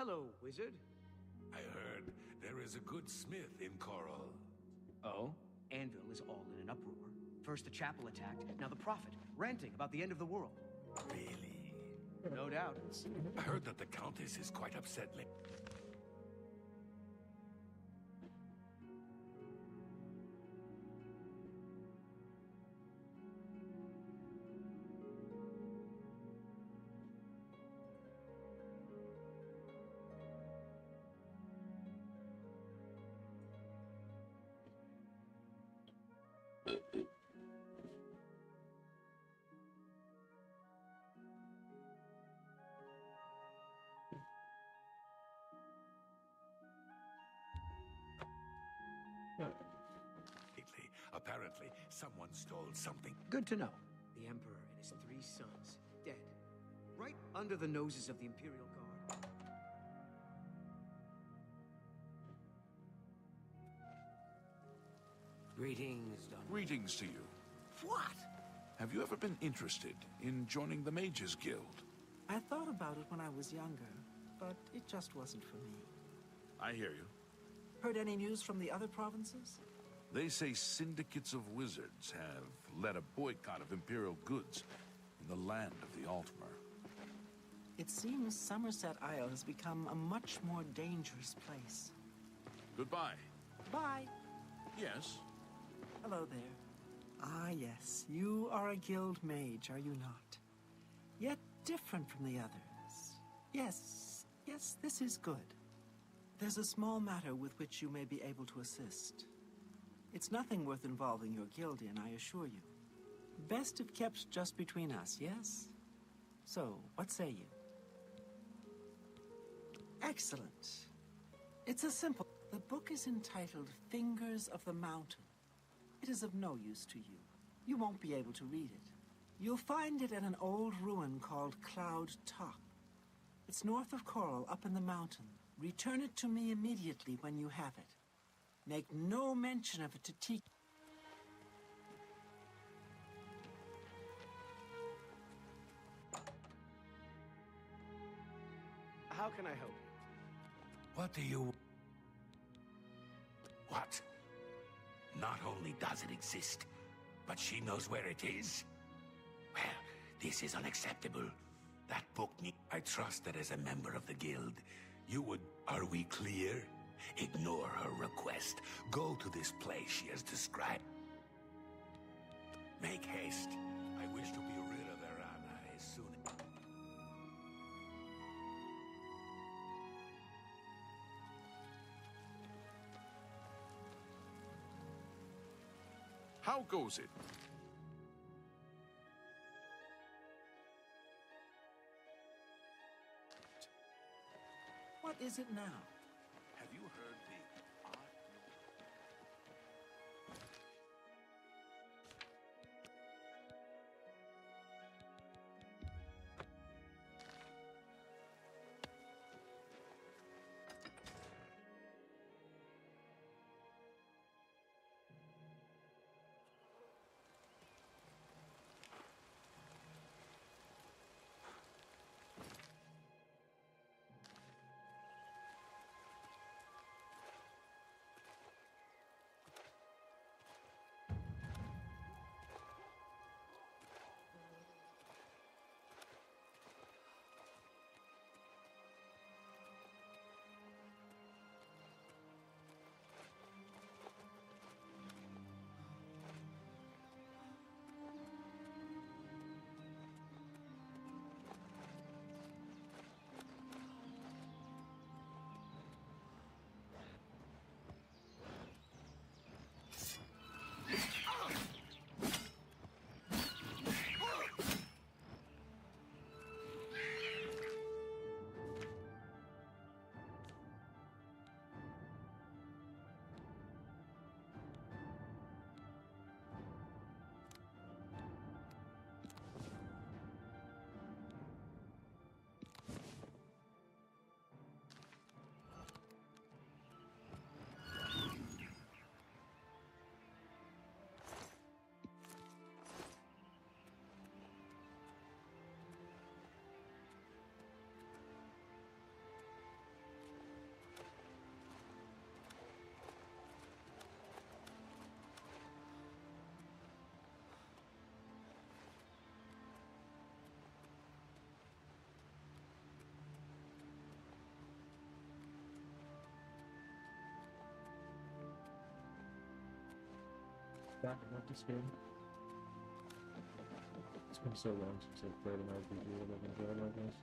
Hello, wizard. I heard there is a good smith in Coral. Oh? Anvil is all in an uproar. First the chapel attacked, now the prophet, ranting about the end of the world. Really? No doubt. I heard that the Countess is quite upset. Apparently, someone stole something. Good to know. The Emperor and his 3 sons, dead. Right under the noses of the Imperial Guard. Greetings, Don. Greetings to you. What? Have you ever been interested in joining the Mages Guild? I thought about it when I was younger, but it just wasn't for me. I hear you. Heard any news from the other provinces? They say syndicates of wizards have led a boycott of Imperial goods in the land of the Altmer. It seems Somerset Isle has become a much more dangerous place. Goodbye. Bye. Yes? Hello there. Ah, yes. You are a guild mage, are you not? Yet different from the others. Yes, this is good. There's a small matter with which you may be able to assist. It's nothing worth involving your guild in, I assure you. Best if kept just between us, yes? So, what say you? Excellent. It's a simple... The book is entitled Fingers of the Mountain. It is of no use to you. You won't be able to read it. You'll find it at an old ruin called Cloud Top. It's north of Coral, up in the mountain. Return it to me immediately when you have it. Make no mention of it to Tiki. How can I help you? What do you... What? Not only does it exist, but she knows where it is? Well, this is unacceptable. That book I trust that as a member of the guild, you would... Are we clear? Ignore her request. Go to this place she has described. Make haste. I wish to be rid of their ally as soon as... How goes it? What is it now? Have you heard the odd... back about this game. It's been so long since I've played an RPG that I've enjoyed like this.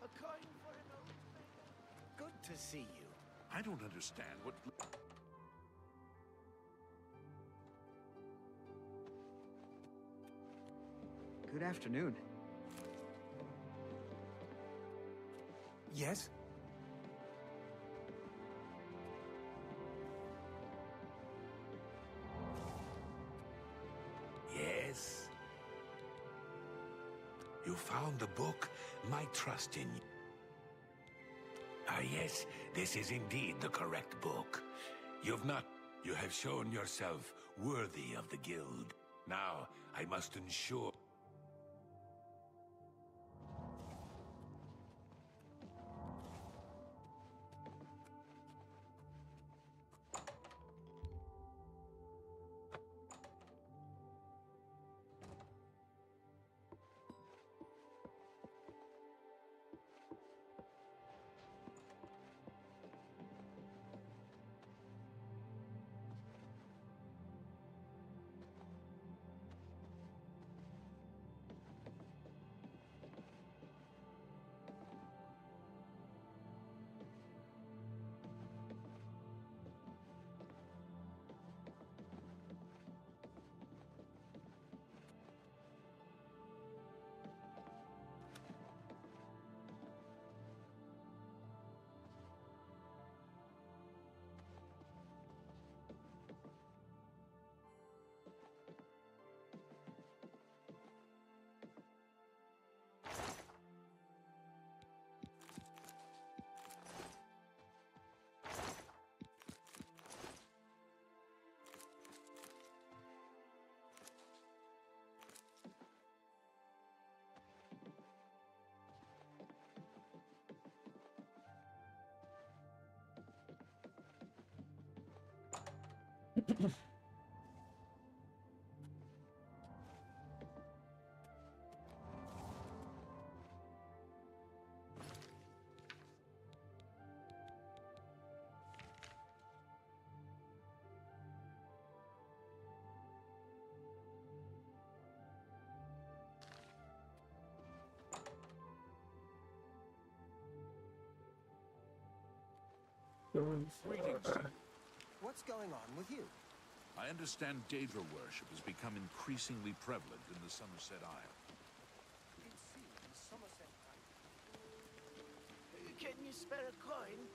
A coin for an old man. Good to see you. I don't understand what... Good afternoon. Yes? Yes. You found the book. My trust in you. Ah, yes, this is indeed the correct book. You have shown yourself worthy of the guild. Now, I must ensure... Greetings, sir. What's going on with you? I understand Daedra worship has become increasingly prevalent in the Somerset Isle. It seems Somerset. Can you spare a coin?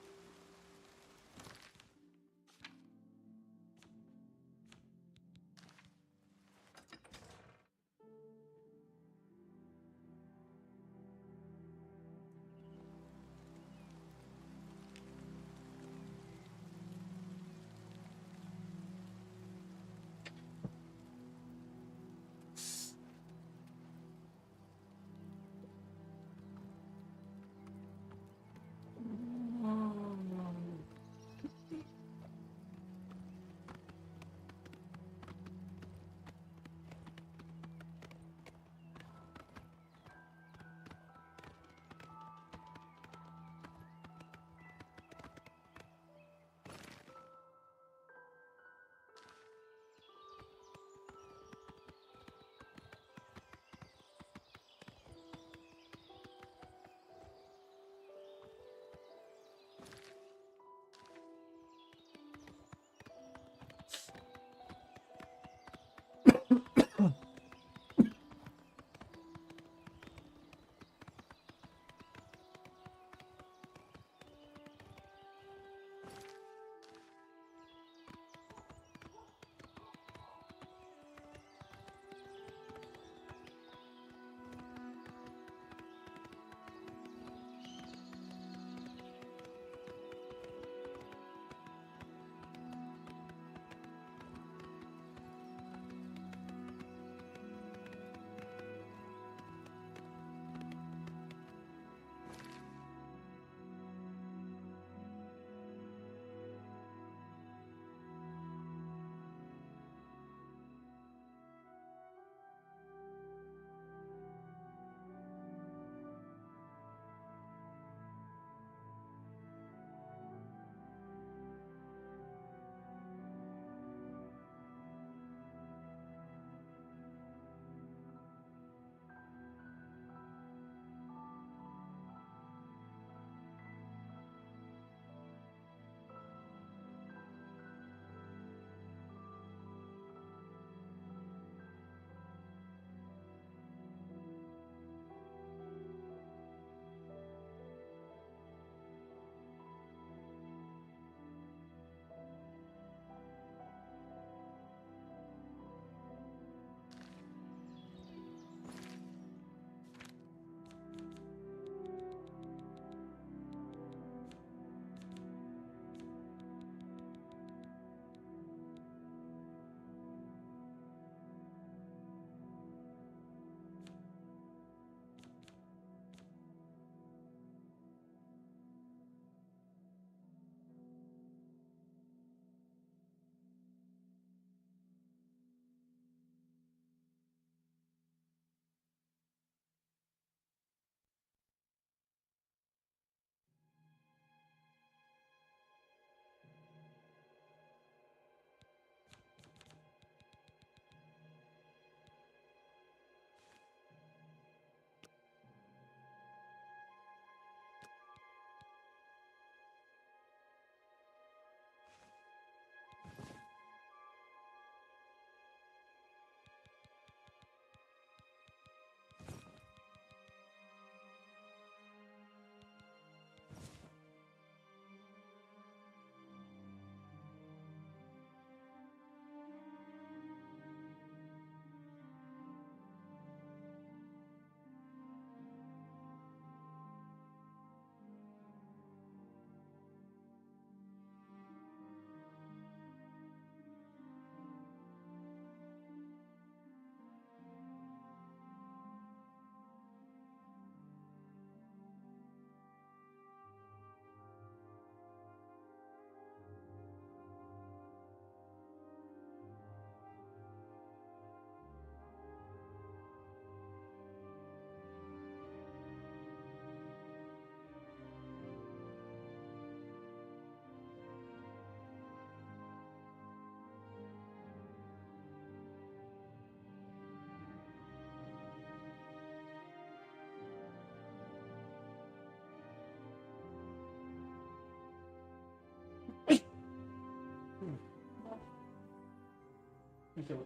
So,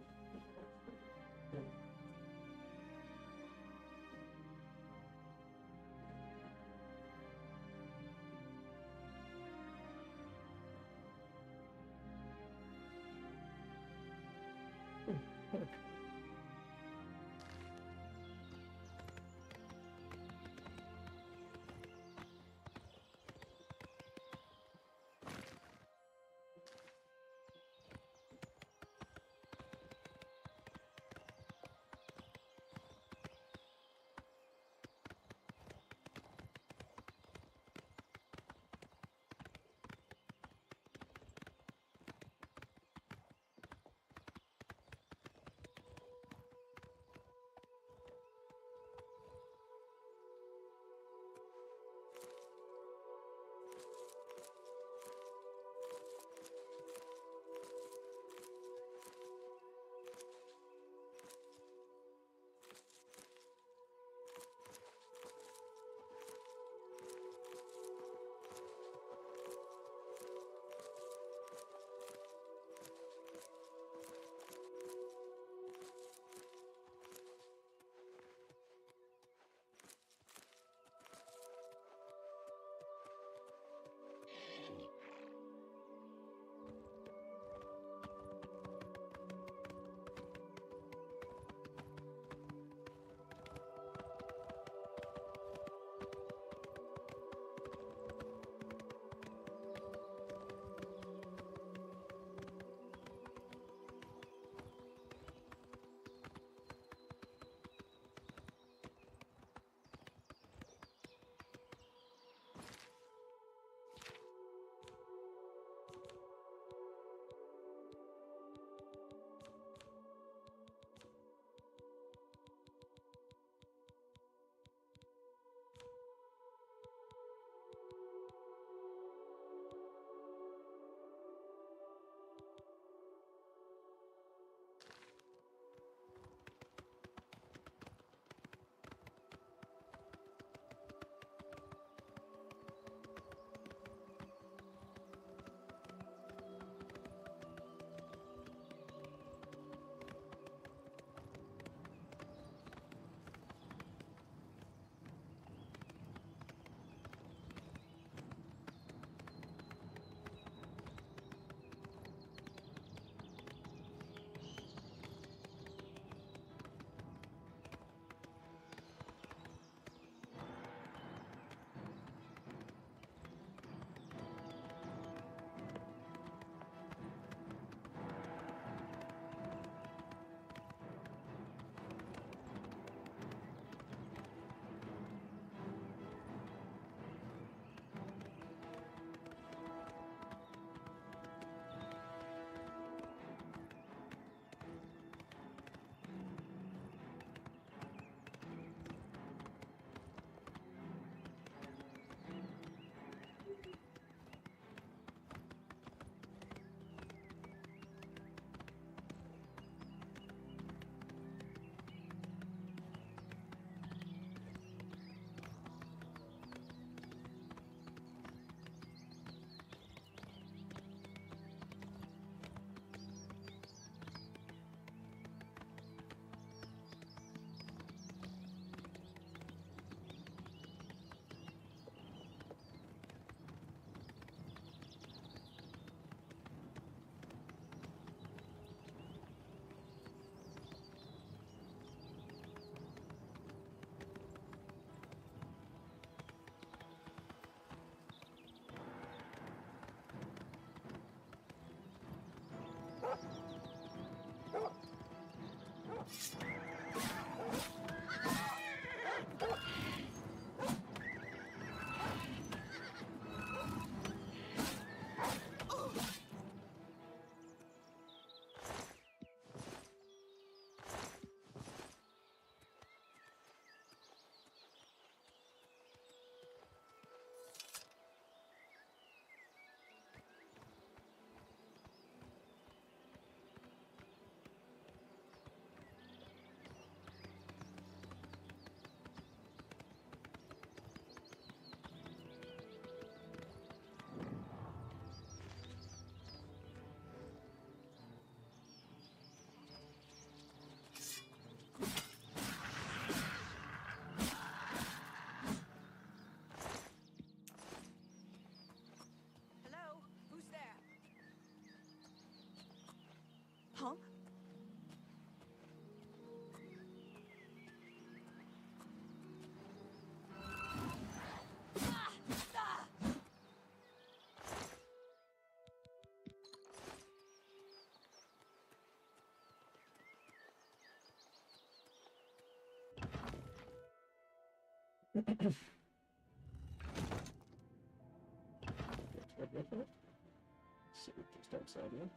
See just outside here.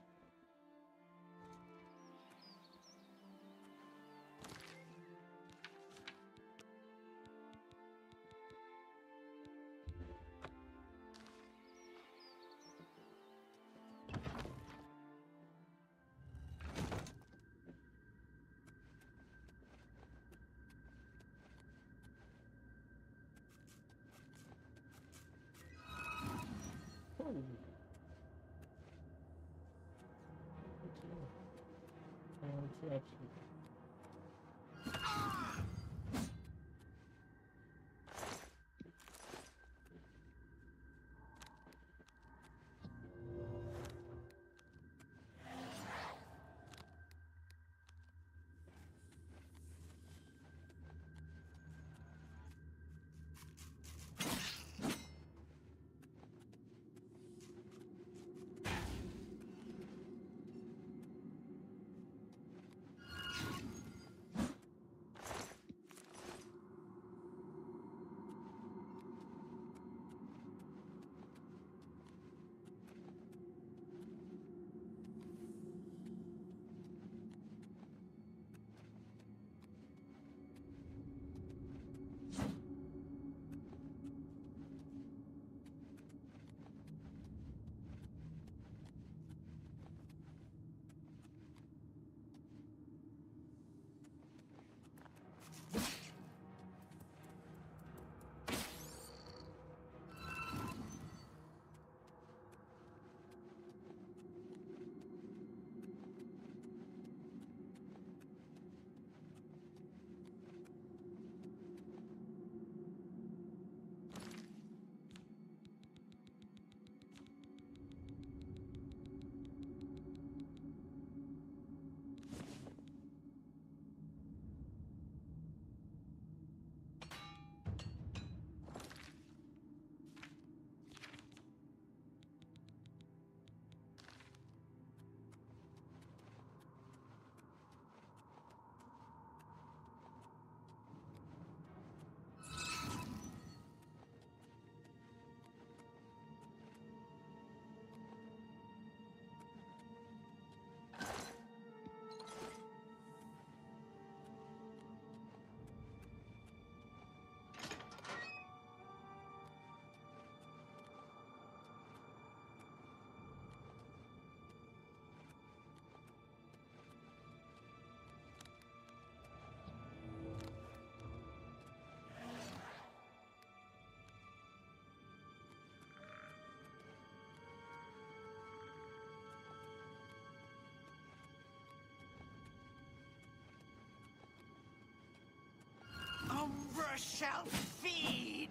Umbra shall feed!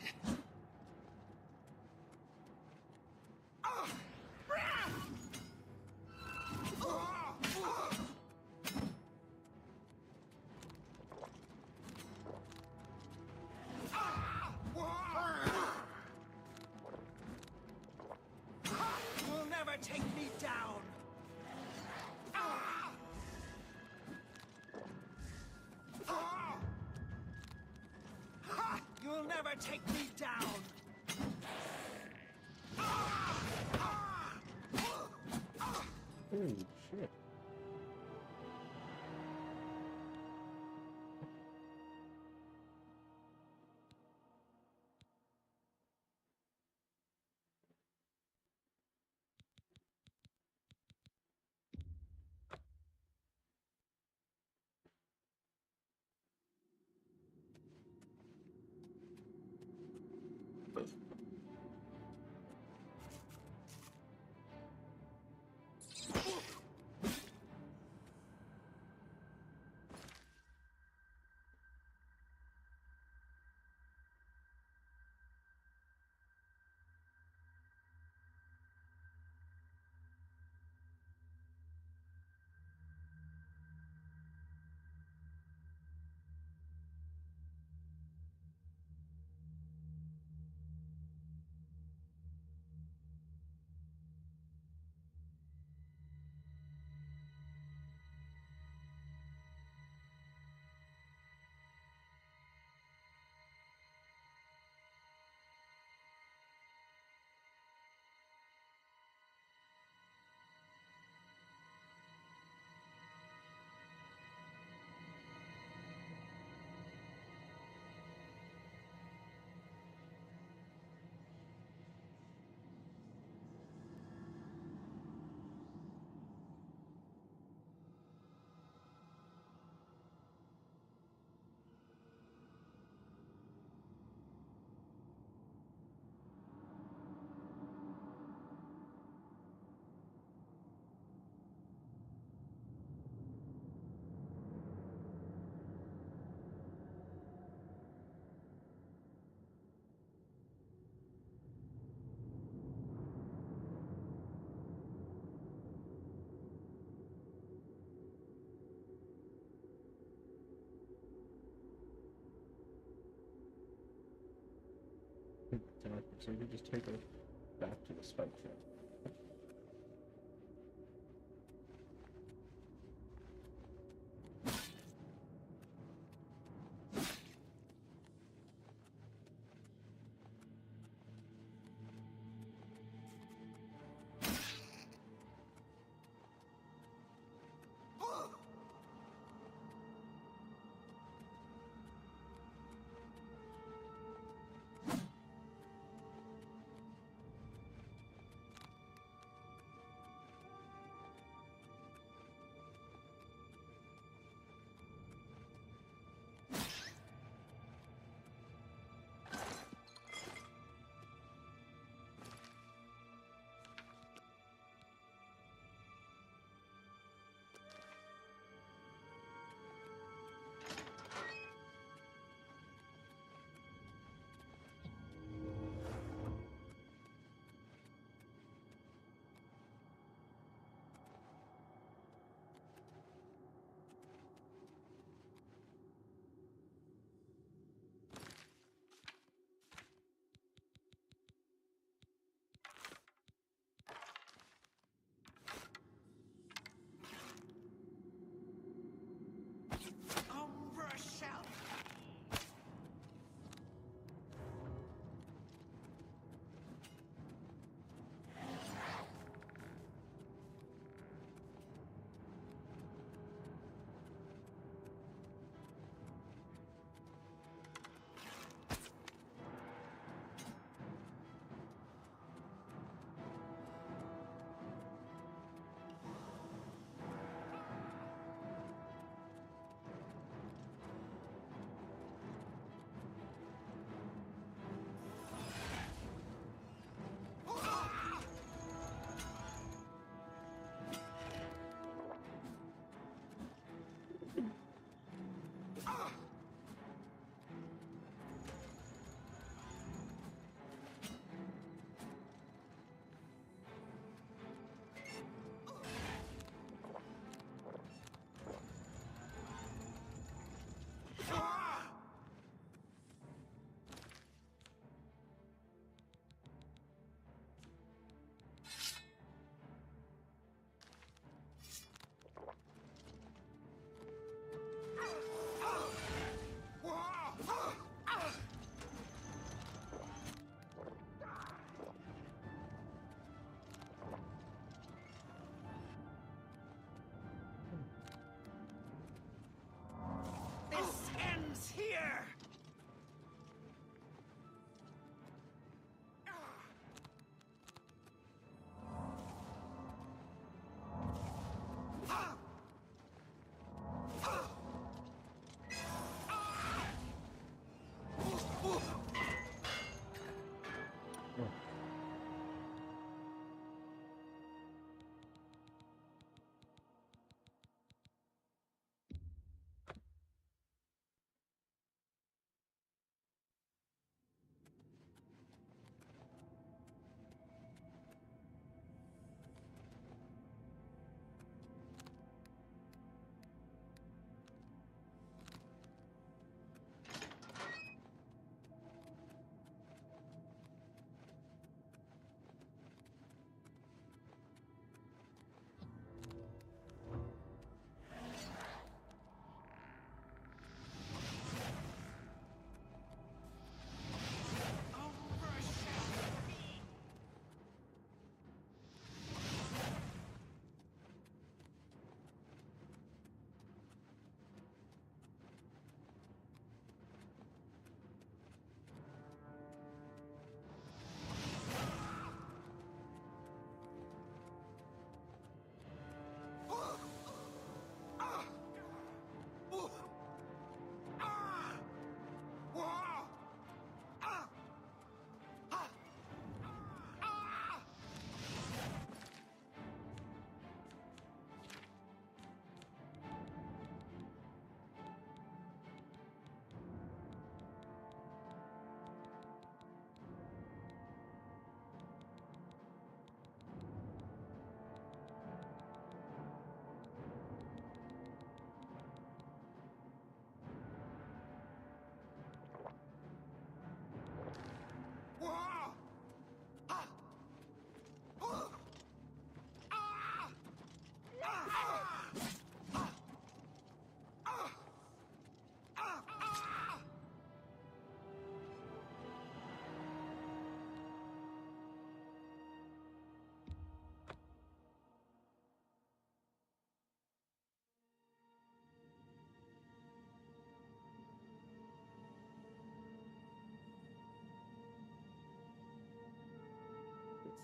You'll never take me down! You'll never take me down! Exactly. So you can just take her back to the spike trap.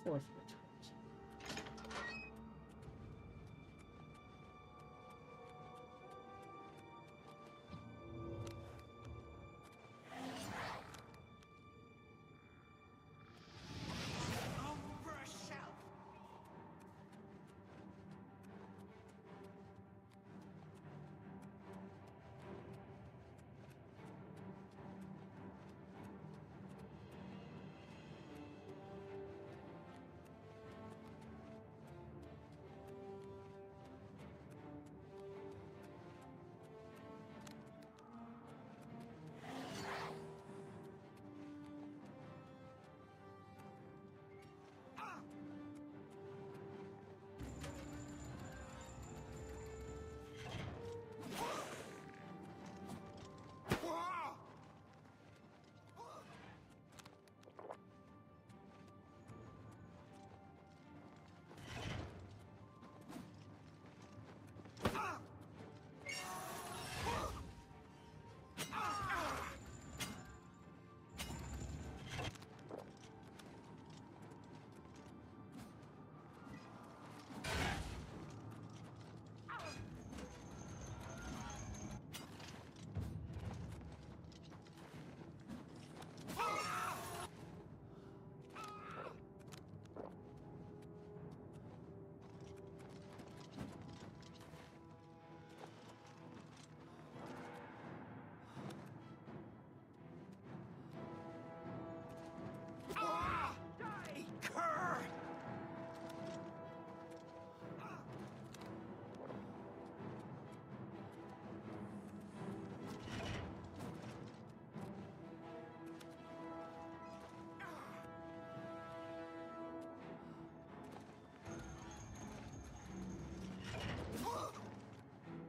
4 times.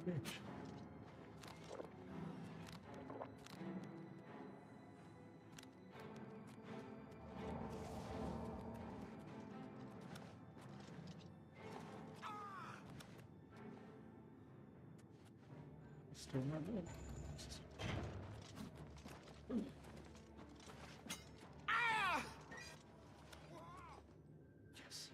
Bitch. Still not good. Yes.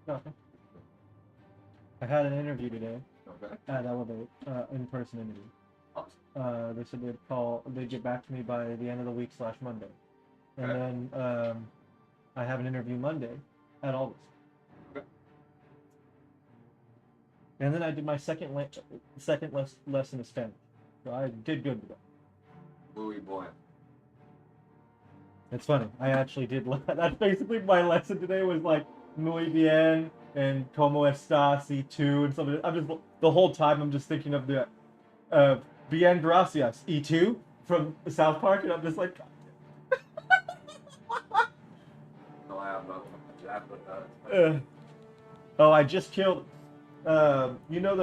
Nothing. I had an interview today Okay. at Elevate, in-person interview. Awesome. They said they'd get back to me by the end of the week / Monday. And Okay. then I have an interview Monday at Aldous. Okay. And then I did my second lesson of Spanish. So I did good with that. Muy bueno. It's funny. I actually did. That's basically my lesson today was like muy bien and como estás E2 and something. I'm just the whole time I'm just thinking of the bien gracias E2 from South Park, and I'm just like. No, I have nothing to chat with that. Oh, I just killed. You know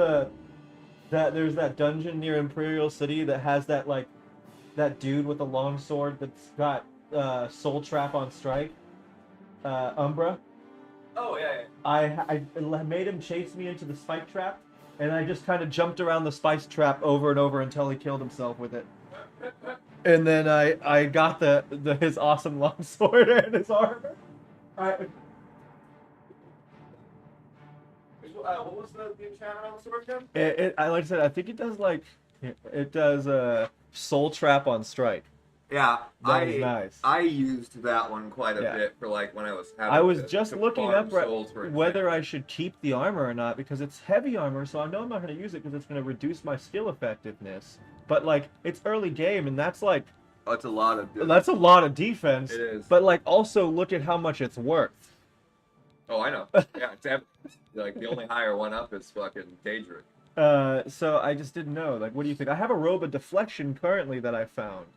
that there's that dungeon near Imperial City that has that like that dude with a long sword that's got Soul Trap on strike. Umbra. Oh, yeah. I made him chase me into the spike trap, and I just kind of jumped around the spice trap over and over until he killed himself with it. And then I got his awesome long sword and his armor. What was the enchantment on the sword again? Like I said, I think it does Soul Trap on strike. Yeah, That is nice. I used that one quite a Yeah. bit for like when I was having I was to- just to looking farm up souls for whether enchantment. I should keep the armor or not, because it's heavy armor, so I know I'm not going to use it because it's going to reduce my skill effectiveness. But like, it's early game, and that's like That's a lot of. that's a lot of defense. It is. But like, also look at how much it's worth. Oh, I know. Yeah, it's like the only higher one up is fucking Daedric. So I just didn't know. Like, what do you think? I have a robe of deflection currently that I found.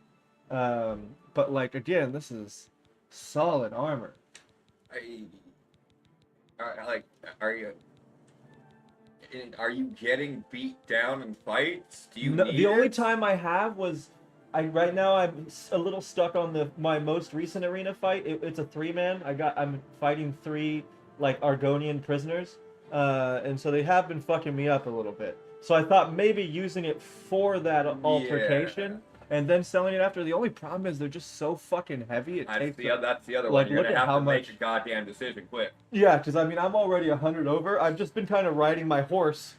But like again, this is solid armor. Are you getting beat down in fights? Do you No, need the only it? time I have was right now I'm a little stuck on my most recent arena fight. It's a 3-man. I'm fighting 3 like Argonian prisoners, and so they have been fucking me up a little bit. So I thought maybe using it for that altercation and then selling it after. The only problem is they're just so fucking heavy. That's the other like, one. You're look gonna at have how to make much- a goddamn decision quick. Yeah, because I mean I'm already 100 over. I've just been kind of riding my horse.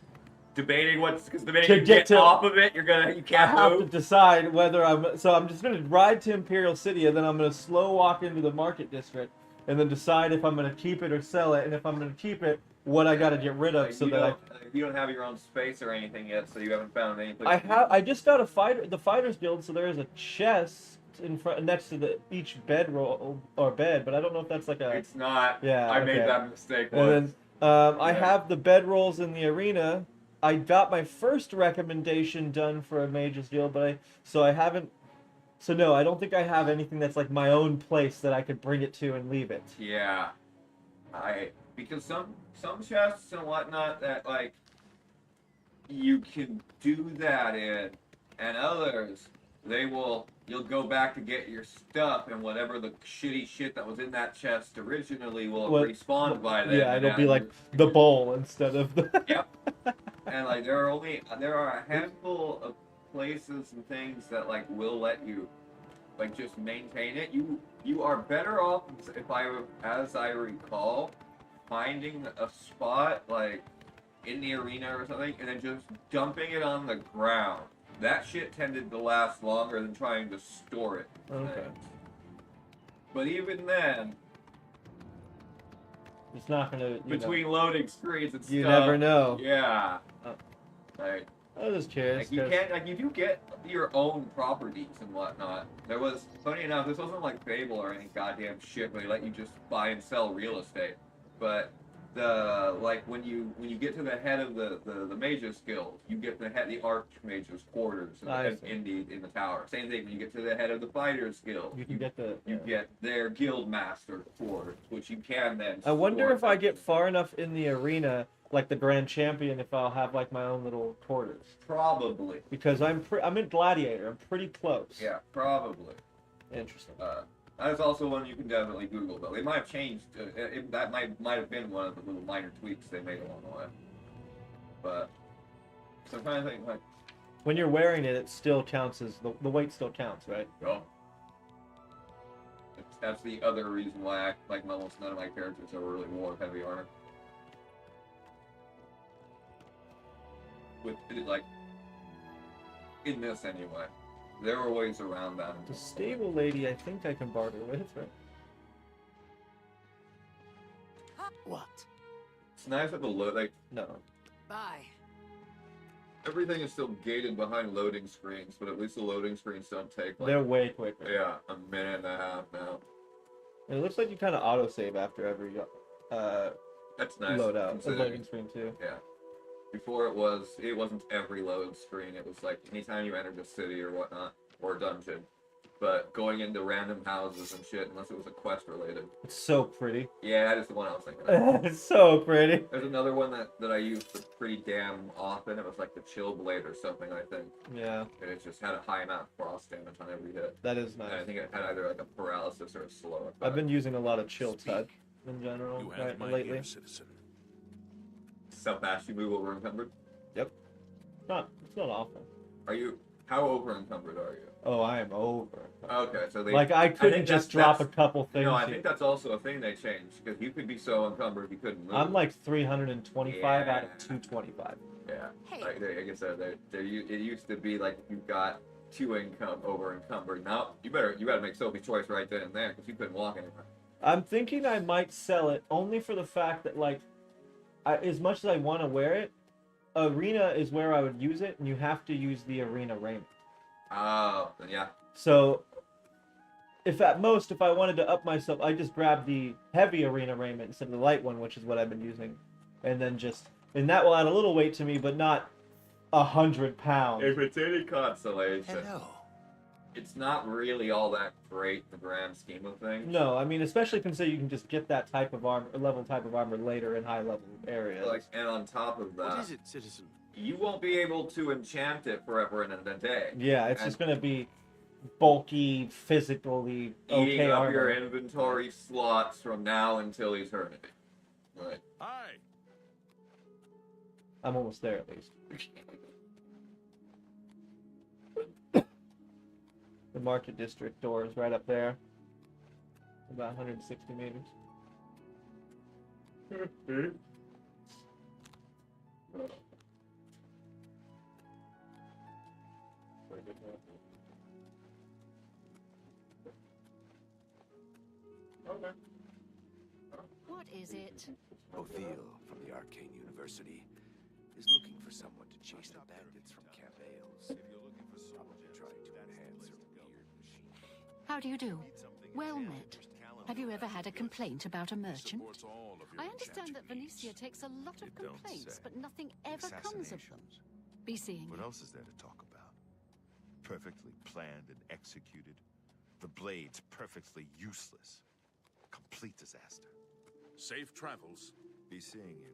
Debating because the minute To you get get to- off of it, you I can't have to move. decide whether I'm just gonna ride to Imperial City, and then I'm gonna slow walk into the market district, and then decide if I'm gonna keep it or sell it, and if I'm gonna keep it, what I gotta get rid of so that you don't have your own space or anything yet, so you haven't found any place. I just got the Fighters Guild, so there is a chest in front next to each bedroll or bed, but I don't know if that's like a. It's not. Yeah, I made okay. that mistake And once. then I Yeah. have the bedrolls in the arena. I got my first recommendation done for a Mage's Guild, but I haven't. So no, I don't think I have anything that's like my own place that I could bring it to and leave it. Yeah, because some chests and whatnot that like you can do that in, and others you'll go back to get your stuff, and whatever the shitty shit that was in that chest originally will have respawned by then. Yeah, and it'll be then like the bowl instead of the. Yep. And like there are a handful of places and things that like will let you like just maintain it. You are better off as I recall, finding a spot like in the arena or something and then just dumping it on the ground. That shit tended to last longer than trying to store it. Okay. But even then, It's not gonna. between loading screens and You stuff, never know. Yeah. Oh. Like, I was curious. like you can't, like you do get your own properties and whatnot. There was, funny enough, this wasn't like Fable or any goddamn shit where they let you just buy and sell real estate. But when you get to the head of the Mage's Guild, you get the Archmage's quarters in the tower. Same thing when you get to the head of the Fighters Guild. You can get the. You get their guild master quarters, which you can then. I wonder store if I get far enough in the arena, like the Grand Champion, if I'll have like my own little quarters. Probably. Because I'm in Gladiator. I'm pretty close. Yeah, probably. Interesting. That's also one you can definitely Google, though. They might have changed. That might have been one of the little minor tweaks they made along the way. But so I'm trying to think, like, When you're wearing it, it still counts as the weight still counts, right? oh, that's the other reason why almost none of my characters ever really wore heavy armor. with like in this anyway. There are ways around that. The stable lady, I think I can barter with, right? What? It's nice that the like No. Bye. everything is still gated behind loading screens, but at least the loading screens don't take like They're way quicker. yeah, a minute and a half now. It looks like you kind of autosave after every That's nice. load out. A considering- loading screen too. Yeah. Before it wasn't every load screen. It was like anytime you entered a city or whatnot, or a dungeon. But going into random houses and shit, unless it was a quest related. It's so pretty. Yeah, that is the one I was thinking of. It's so pretty. There's another one that I used pretty damn often. It was like the chill blade or something, I think. Yeah, And it just had a high amount of frost damage on every hit. that is And I nice. think it had either like a paralysis or a slow effect. I've been using a lot of chill touch in general You have my lately. ear, citizen. So fast you move over encumbered? It's not awful. How over encumbered are you? Oh, I am over. Okay, so they Like I couldn't think just that's- drop a couple things. No, I here. think that's also a thing they changed because you could be so encumbered you couldn't move. I'm like 325 out of Yeah. 225. yeah, Hey. like I said, it used to be like you got over encumbered. Now you gotta make Sophie's choice right then and there because you couldn't walk anywhere. I'm thinking I might sell it only for the fact that like, as much as I want to wear it, arena is where I would use it, and you have to use the arena raiment. Oh, then yeah. So, if I wanted to up myself, I just grab the heavy arena raiment instead of the light one, which is what I've been using, and that will add a little weight to me, but not 100 pounds. If it's any consolation, Hello. it's not really all that great in the grand scheme of things. No, I mean, especially considering you can just get that type of armor, type of armor later in high level areas. Like, and on top of What that, is it, citizen? you won't be able to enchant it forever and a day. Yeah, it's And- just gonna be bulky, physically Eating okay up armor. your inventory slots from now until eternity. Right. Hi. I'm almost there at least. The market district door is right up there. About 160 meters. What is it? Othiel from the Arcane University is looking for someone to chase the bandits from Camp Ailes. Probably trying to enhance her weird machine. How do you do? Well met. Have you ever had a complaint about a merchant? I understand that Venetia takes a lot of You don't complaints, say. but nothing ever comes of them. Be seeing What you. else is there to talk about? Perfectly planned and executed. The blade's perfectly useless. Complete disaster. Safe travels. Be seeing you.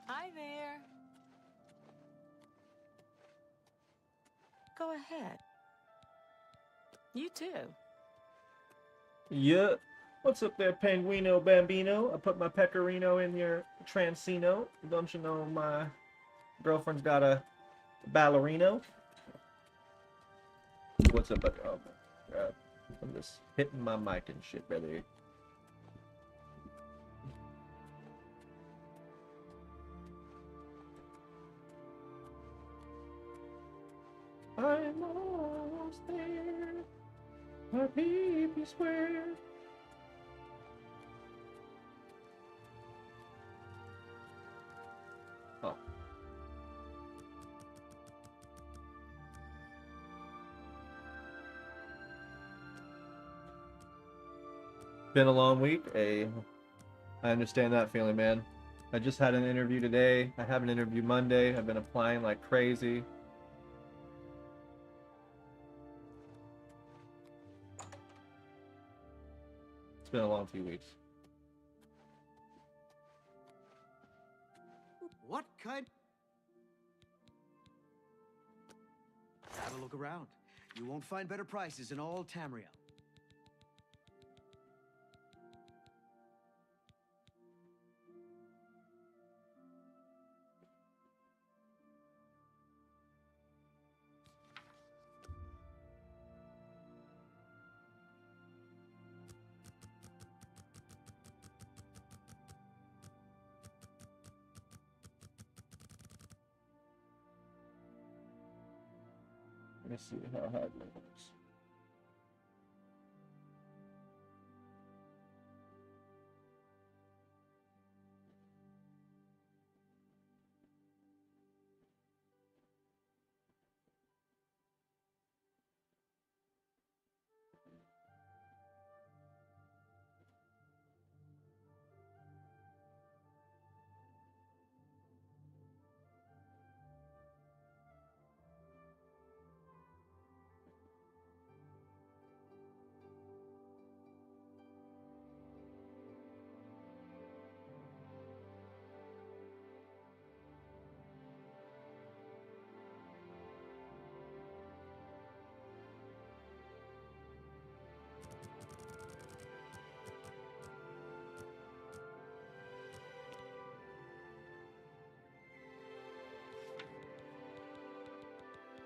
Hi there. Go ahead. You too. Yeah. What's up there, Penguino Bambino? I put my pecorino in your Transino. Don't you know my girlfriend's got a ballerino? What's up, buddy? Oh, I'm just hitting my mic and shit, brother. I'm almost there. My baby square. Oh. Been a long week. I understand that feeling, man. I just had an interview today. I have an interview Monday. I've been applying like crazy. It's been a long few weeks. What kind? Have a look around. You won't find better prices in all Tamriel. Let me see how hard it looks.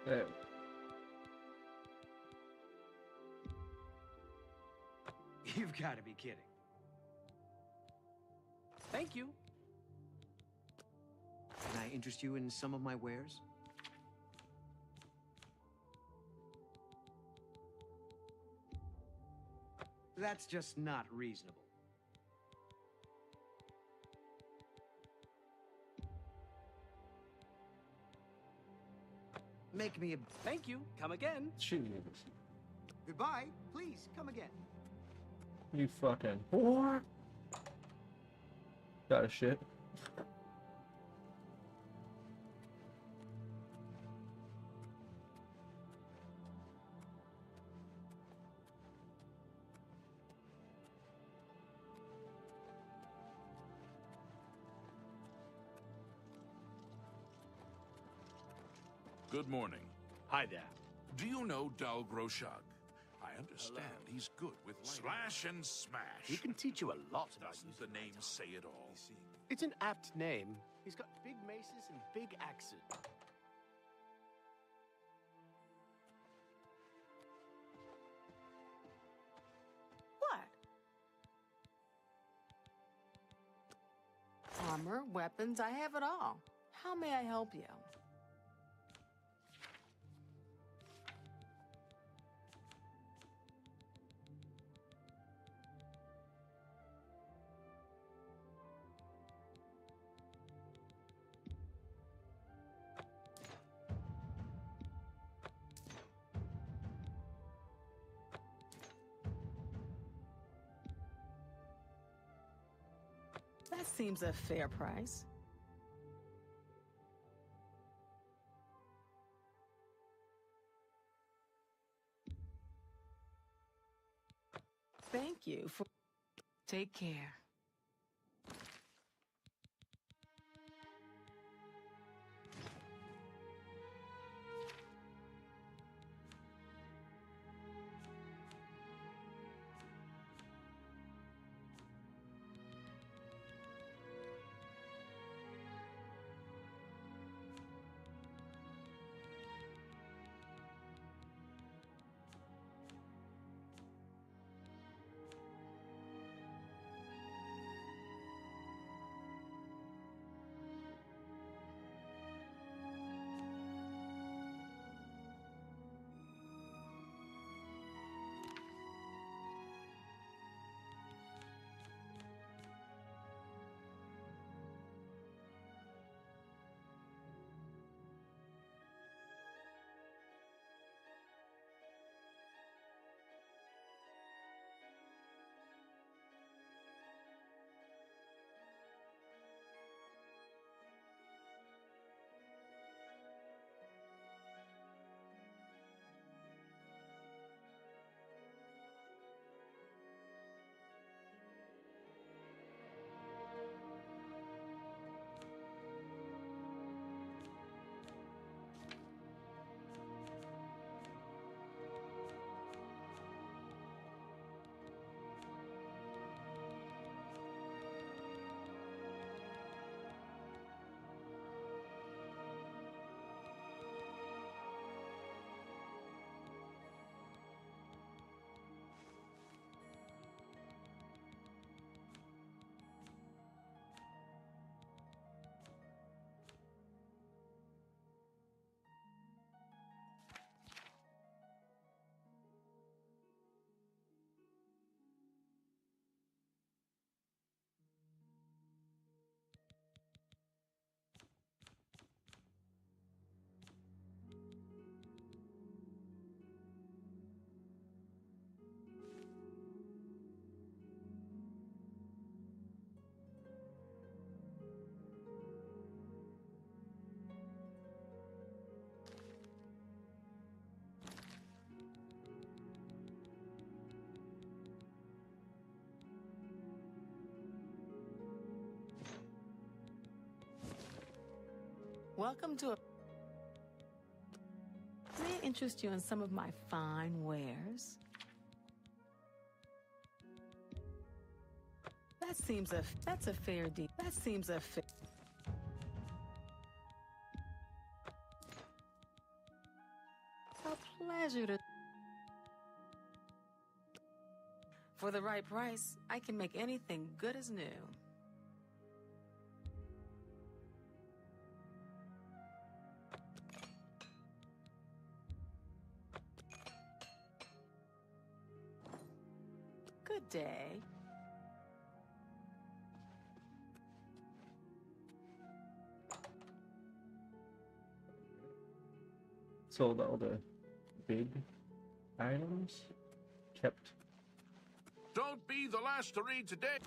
There. You've got to be kidding. Thank you. Can I interest you in some of my wares? That's just not reasonable. Make me a... Thank you. Come again. Jeez. Goodbye. Please, come again. You fucking whore. Got a shit. Good morning. Hi there. Do you know Dal Groshag? I understand he's good with slash and smash. He can teach you a lot about Doesn't using the name say it all? It's an apt name. He's got big maces and big axes. What? Armor, weapons, I have it all. How may I help you? That seems a fair price. Thank you for... Take care. Welcome to a... May I interest you in some of my fine wares? That's a fair deal. That seems a fair... A pleasure to... For the right price, I can make anything good as new. Good day. Sold all the big items. Kept. Don't be the last to read today.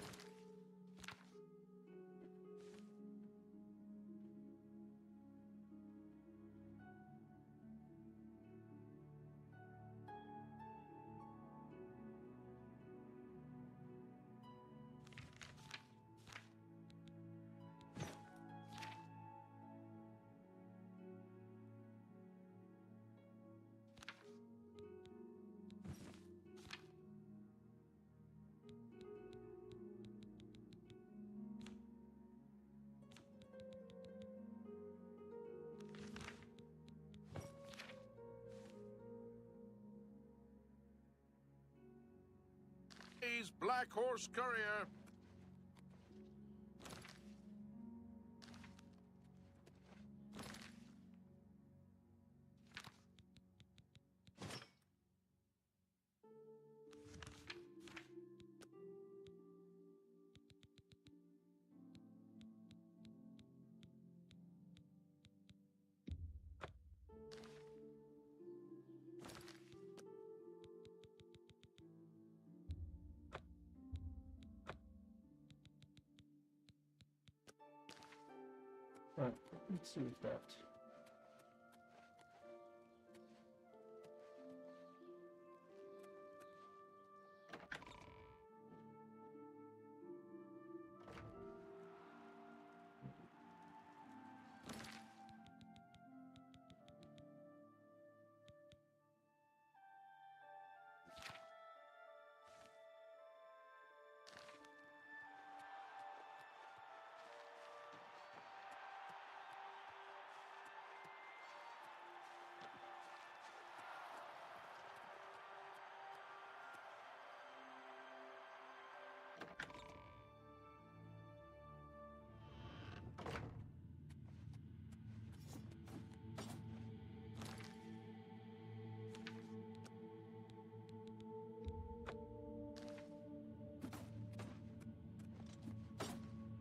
Black Horse Courier. Right, let's see if that.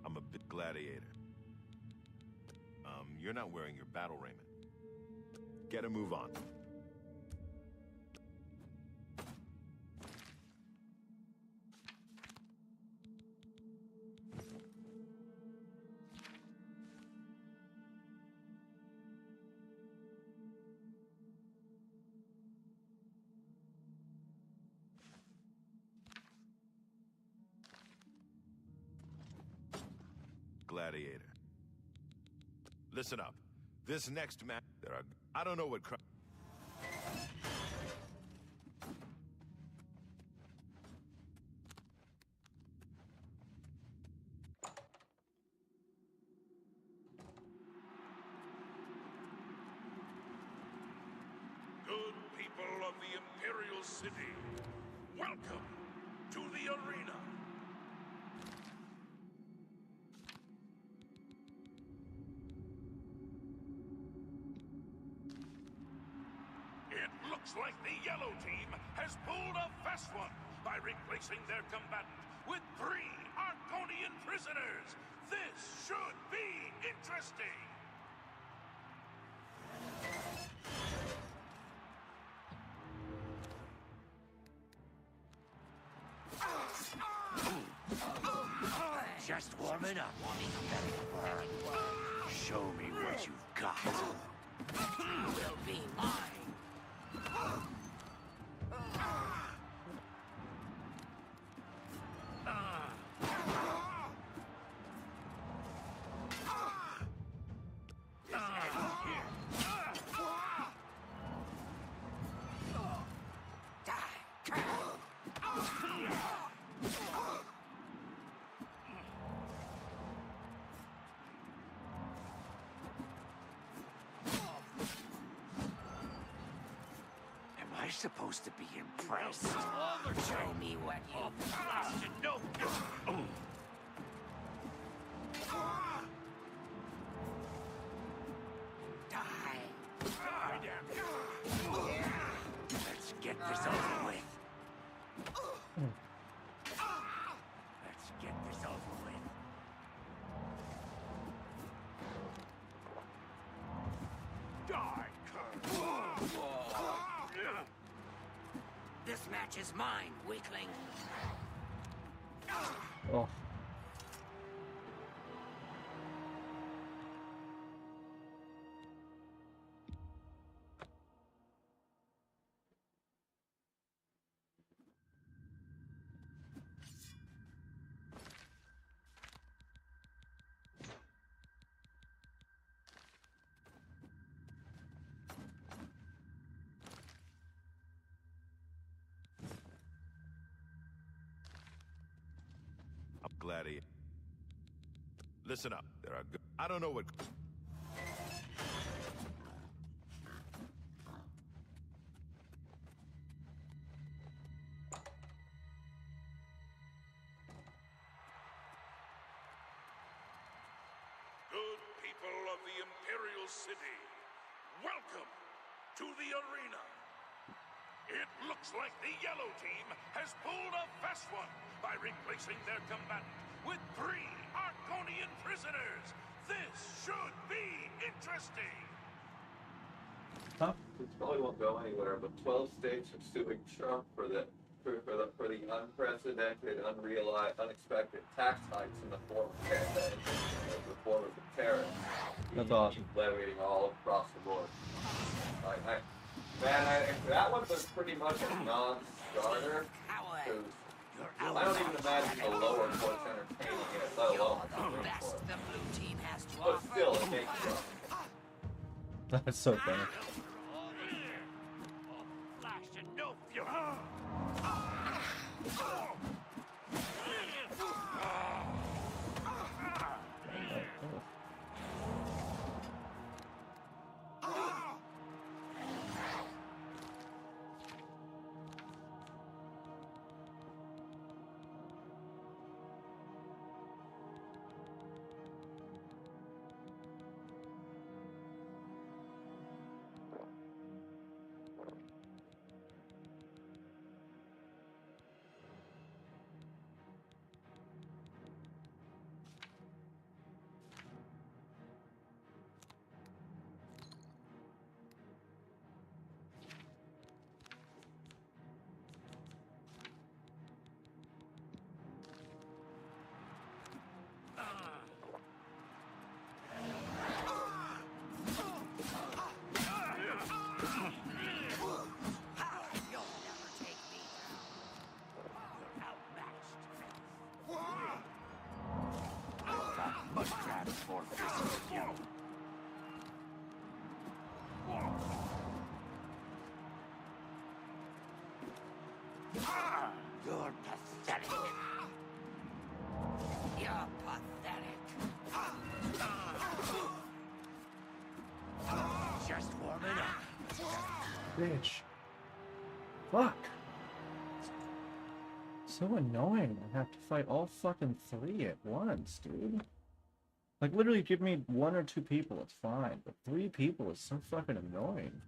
I'm a bit gladiator. You're not wearing your battle raiment. Get a move on. Gladiator. Listen up. This next match, I don't know what Good people of the Imperial City, welcome to the arena. It looks like the yellow team has pulled a fast one by replacing their combatant with 3 Arconian prisoners. This should be interesting. Just warming up. Show me what you've got. Will be mine. This supposed to be impressed. Show me what you've got. Let's get this over with. Let's get this over with. Die, Kurt. This match is mine, weakling. Oh. Gladiator. Listen up. There are good. I don't know what. Good people of the Imperial City, welcome to the arena. It looks like the yellow team has pulled a fast one by replacing their combatant with 3 Arconian prisoners. This should be interesting. Huh? This probably won't go anywhere, but 12 states are suing Trump for the unprecedented, unexpected tax hikes in the form of the tariffs. That's awesome. Levying all across the board. That one was pretty much a non-starter. Because I don't even imagine the lower courts entertaining it, let alone the Supreme Court. But still, it makes sense. That's so funny. You're pathetic. You're pathetic. Just warming up. Bitch. Fuck. So annoying. I have to fight all fucking 3 at once, dude. Like, literally give me 1 or 2 people, it's fine. But 3 people is so fucking annoying.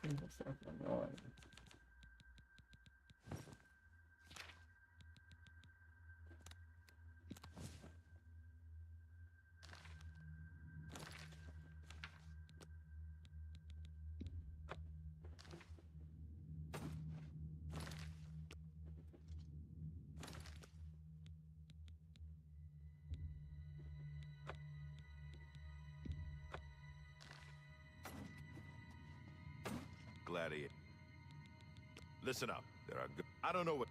So fucking annoying. Gladiator. Listen up. There are good. I don't know what.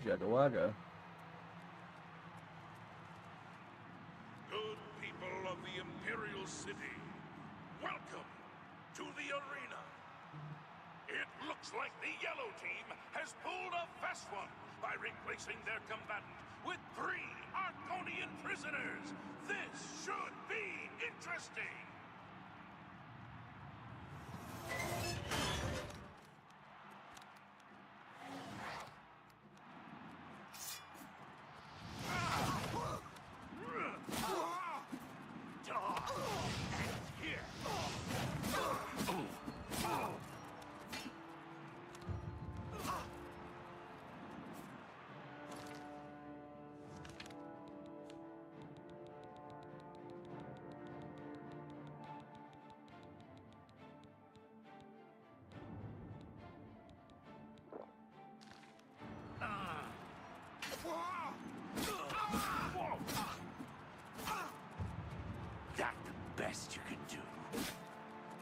Jagawaga. Good people of the Imperial City, welcome to the arena. It looks like the yellow team has pulled a fast one by replacing their combatant with 3 Arconian prisoners. This should be interesting. That the best you can do?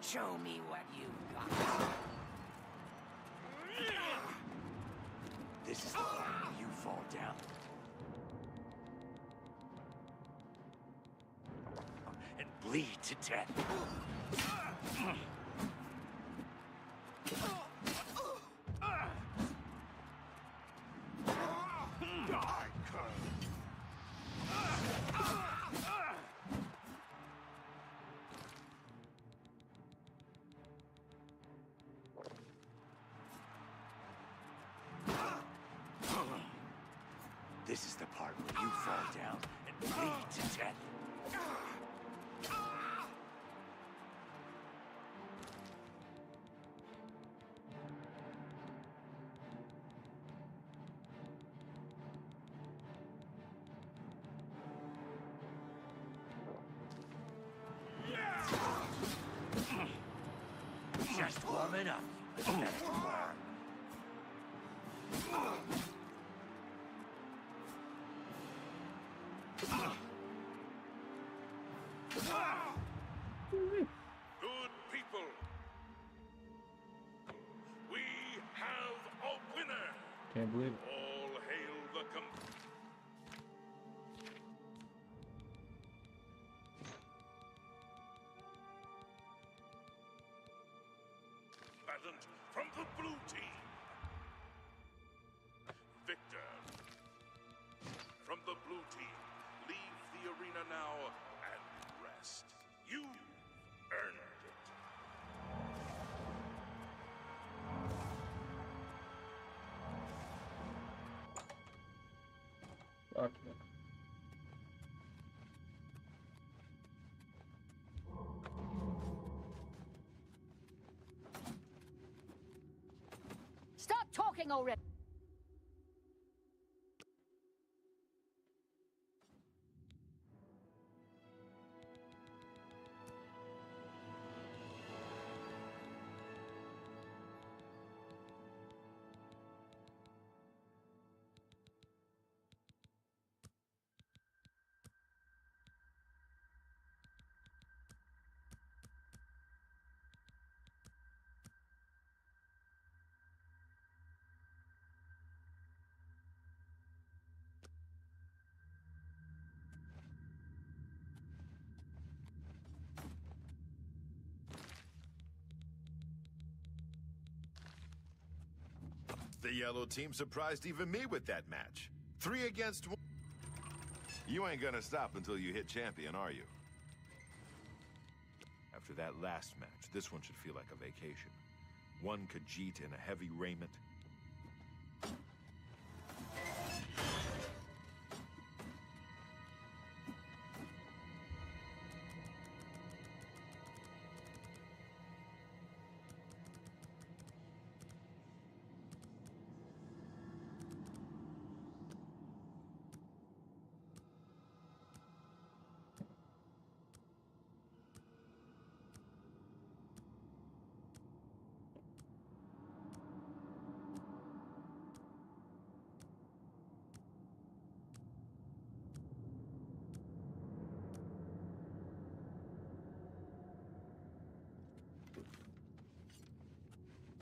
Show me what you've got. This is the part where you fall down. And bleed to death. This is the part where you fall down and bleed to death. Just warming up, you pathetic worm. Good people, we have a winner. Can't believe it. All hail the combatant from the blue team. Victor from the blue team, leave the arena now and rest. You earned it. Okay. Stop talking already! The yellow team surprised even me with that match. 3 against 1. You ain't gonna stop until you hit champion, are you? After that last match, this one should feel like a vacation. One Khajiit in a heavy raiment.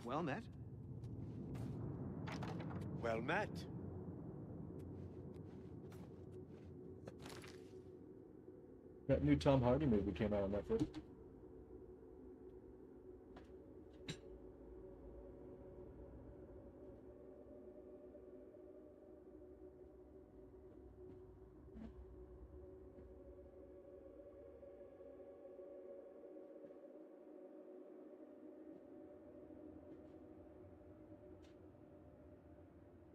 Well met. Well met. That new Tom Hardy movie came out on Netflix.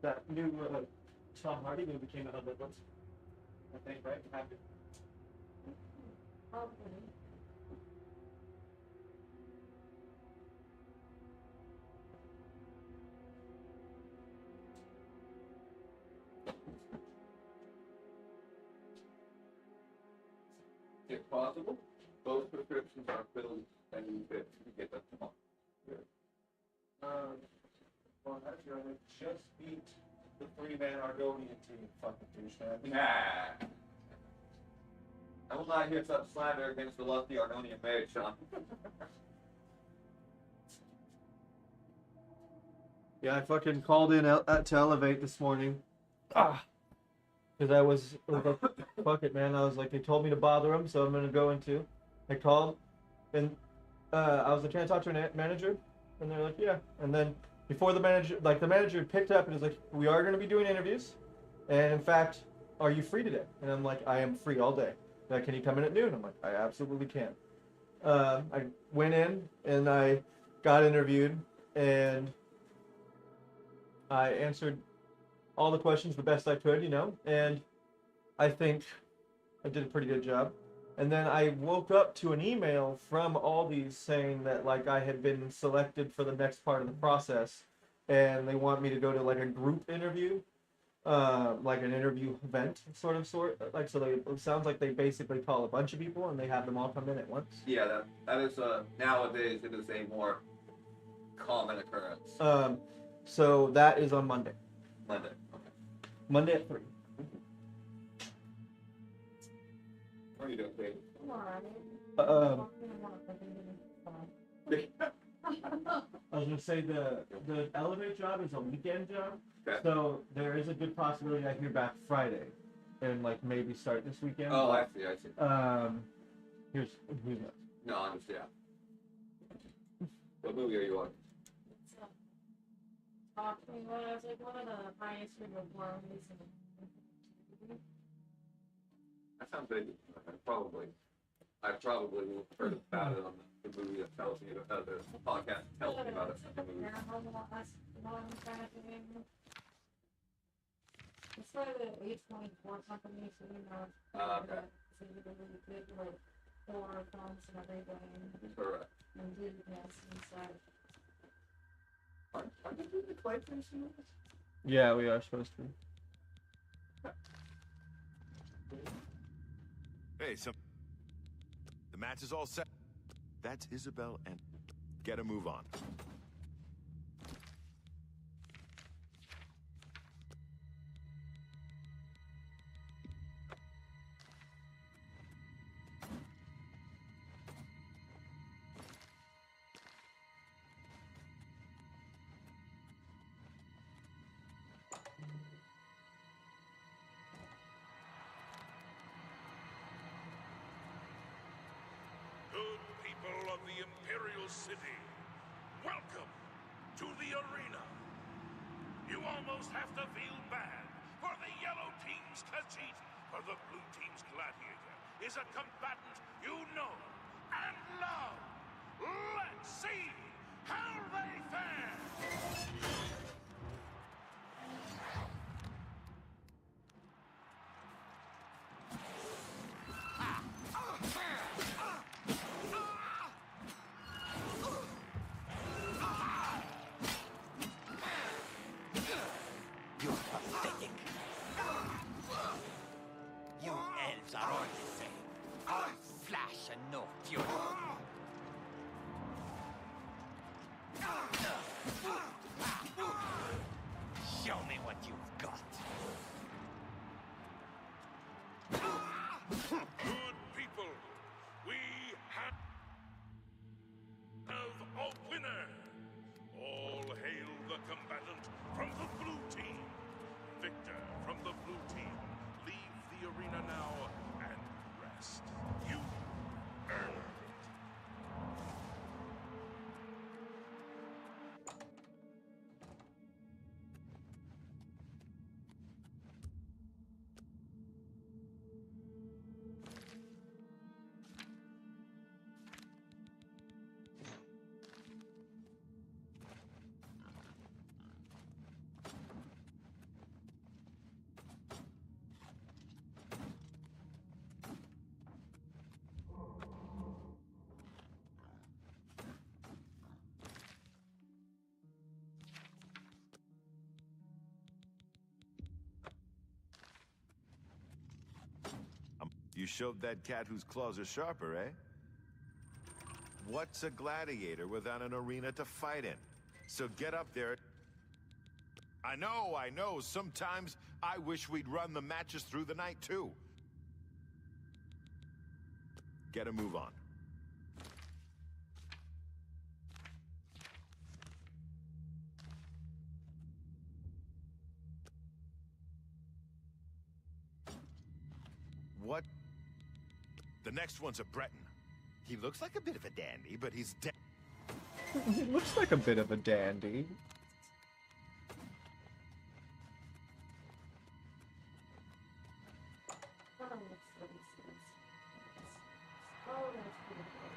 that new Tom Hardy movie came out of it. I think, right? Happened. If possible, both prescriptions are filled and you fit to get them tomorrow. Well, actually, I would just beat the 3-man Argonian team. Fucking douchebag. Nah. I will not hear such slander against the lusty Argonian mage, Sean. Yeah, I fucking called in to Elevate this morning. Because I was like, fuck it, man. I was like, they told me to bother them, so I'm going to go into. I called, and I was like, can I talk to a manager? And they're like, yeah. And then before the manager picked up and was like, we are going to be doing interviews. And in fact, are you free today? And I'm like, I am free all day. They're like, can you come in at noon? I'm like, I absolutely can. I went in and I got interviewed and I answered all the questions the best I could, and I think I did a pretty good job. And then I woke up to an email from Aldi's saying that like I had been selected for the next part of the process, and they want me to go to like a group interview, like an interview event like so. It sounds like they basically call a bunch of people and they have them all come in at once. Yeah, that is nowadays it is a more common occurrence. So that is on Monday. Monday. Okay. Monday at 3. How are you doing, baby? I was gonna say the Elevate job is a weekend job, okay. So there is a good possibility I hear back Friday, and like maybe start this weekend. Oh, I see. Who's next? No, I understand. What movie are you on? Talking about it, I was like one of the highest rated movies in the That sounds big. I probably will have heard about it on the movie that tells me about the podcast that tells me about it. It's by the A24 company, so Okay. so you really good like horror films and everything. Correct. And deepness inside. Are they doing the claymation? Yeah, we are supposed to. Hey, the match is all set. That's Isabel, and get a move on. Good people of the Imperial City, welcome to the arena. You almost have to feel bad for the yellow team's Khajiit, for the blue team's gladiator is a combatant you know and love. Let's see how they fare. You're pathetic. You elves are all the same. All flash and no fury. You showed that cat whose claws are sharper, eh? What's a gladiator without an arena to fight in? So get up there. I know. Sometimes I wish we'd run the matches through the night, too. Get a move on. What? The next one's a Breton. He looks like a bit of a dandy, but he's He looks like a bit of a dandy. Oh, that's Oh, that's pretty close.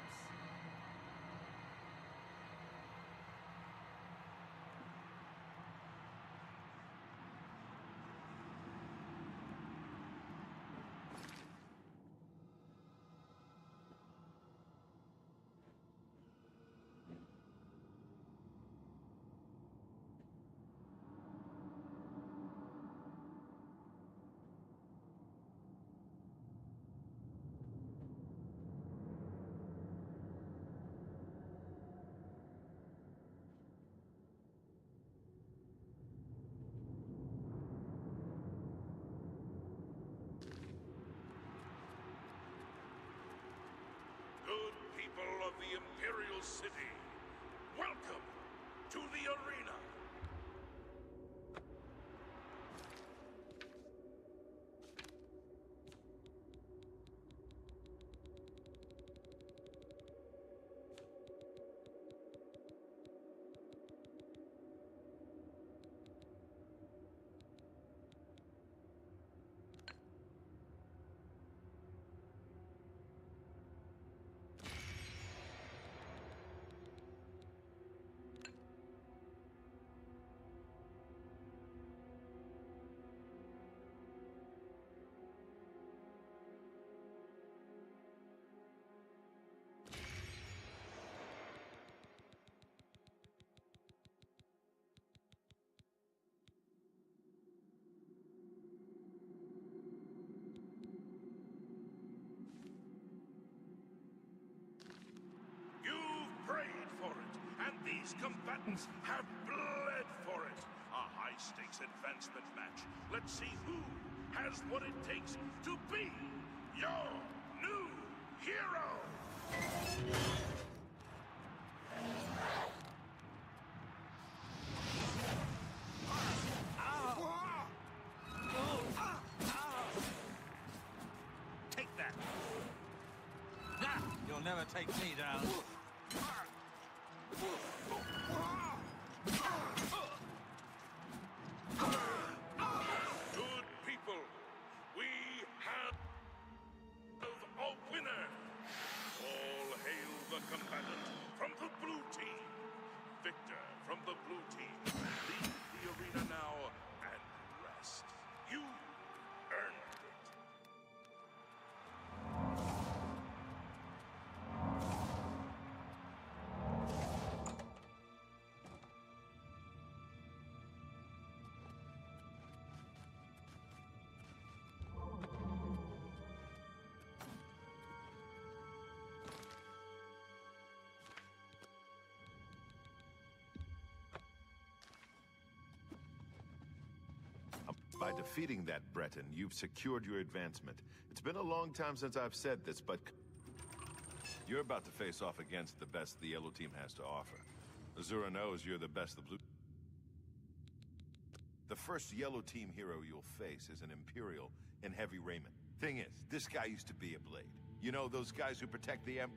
Good people of the Imperial City, welcome to the arena. Prayed for it, and these combatants have bled for it. A high-stakes advancement match. Let's see who has what it takes to be your new hero! Take that! You'll never take me down. Good people, we have a winner. All hail the combatant from the blue team. Victor from the blue team. Leave the arena now and rest. You earned it. By defeating that Breton, you've secured your advancement. It's been a long time since I've said this, but you're about to face off against the best the Yellow Team has to offer. Azura knows you're the best the Blue... The first Yellow Team hero you'll face is an Imperial in heavy raiment. Thing is, this guy used to be a Blade. You know, those guys who protect the Empire?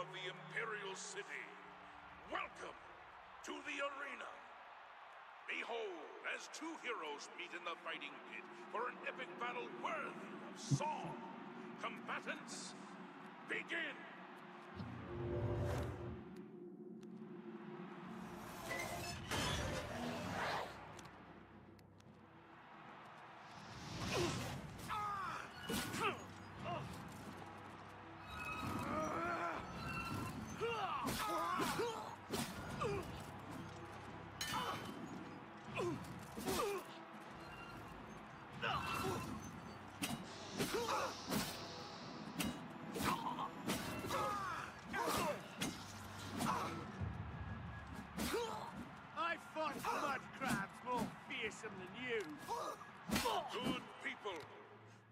of the Imperial City, welcome to the arena. Behold, as two heroes meet in the fighting pit for an epic battle worthy of song. Combatants, begin! I fought mud crabs more fearsome than you. Good people,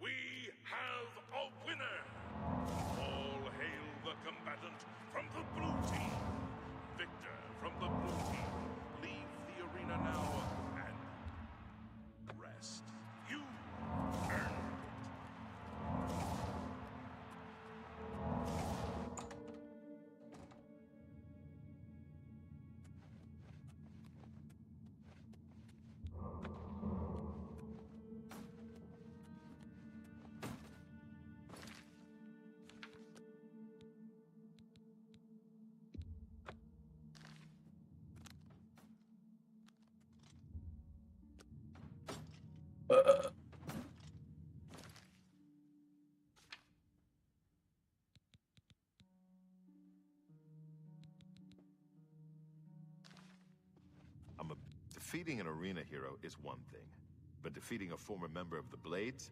we have a winner! All hail the combatant from the blue team. Victor from the blue team, leave the arena now and rest. You earned it. Defeating an arena hero is one thing, but defeating a former member of the Blades?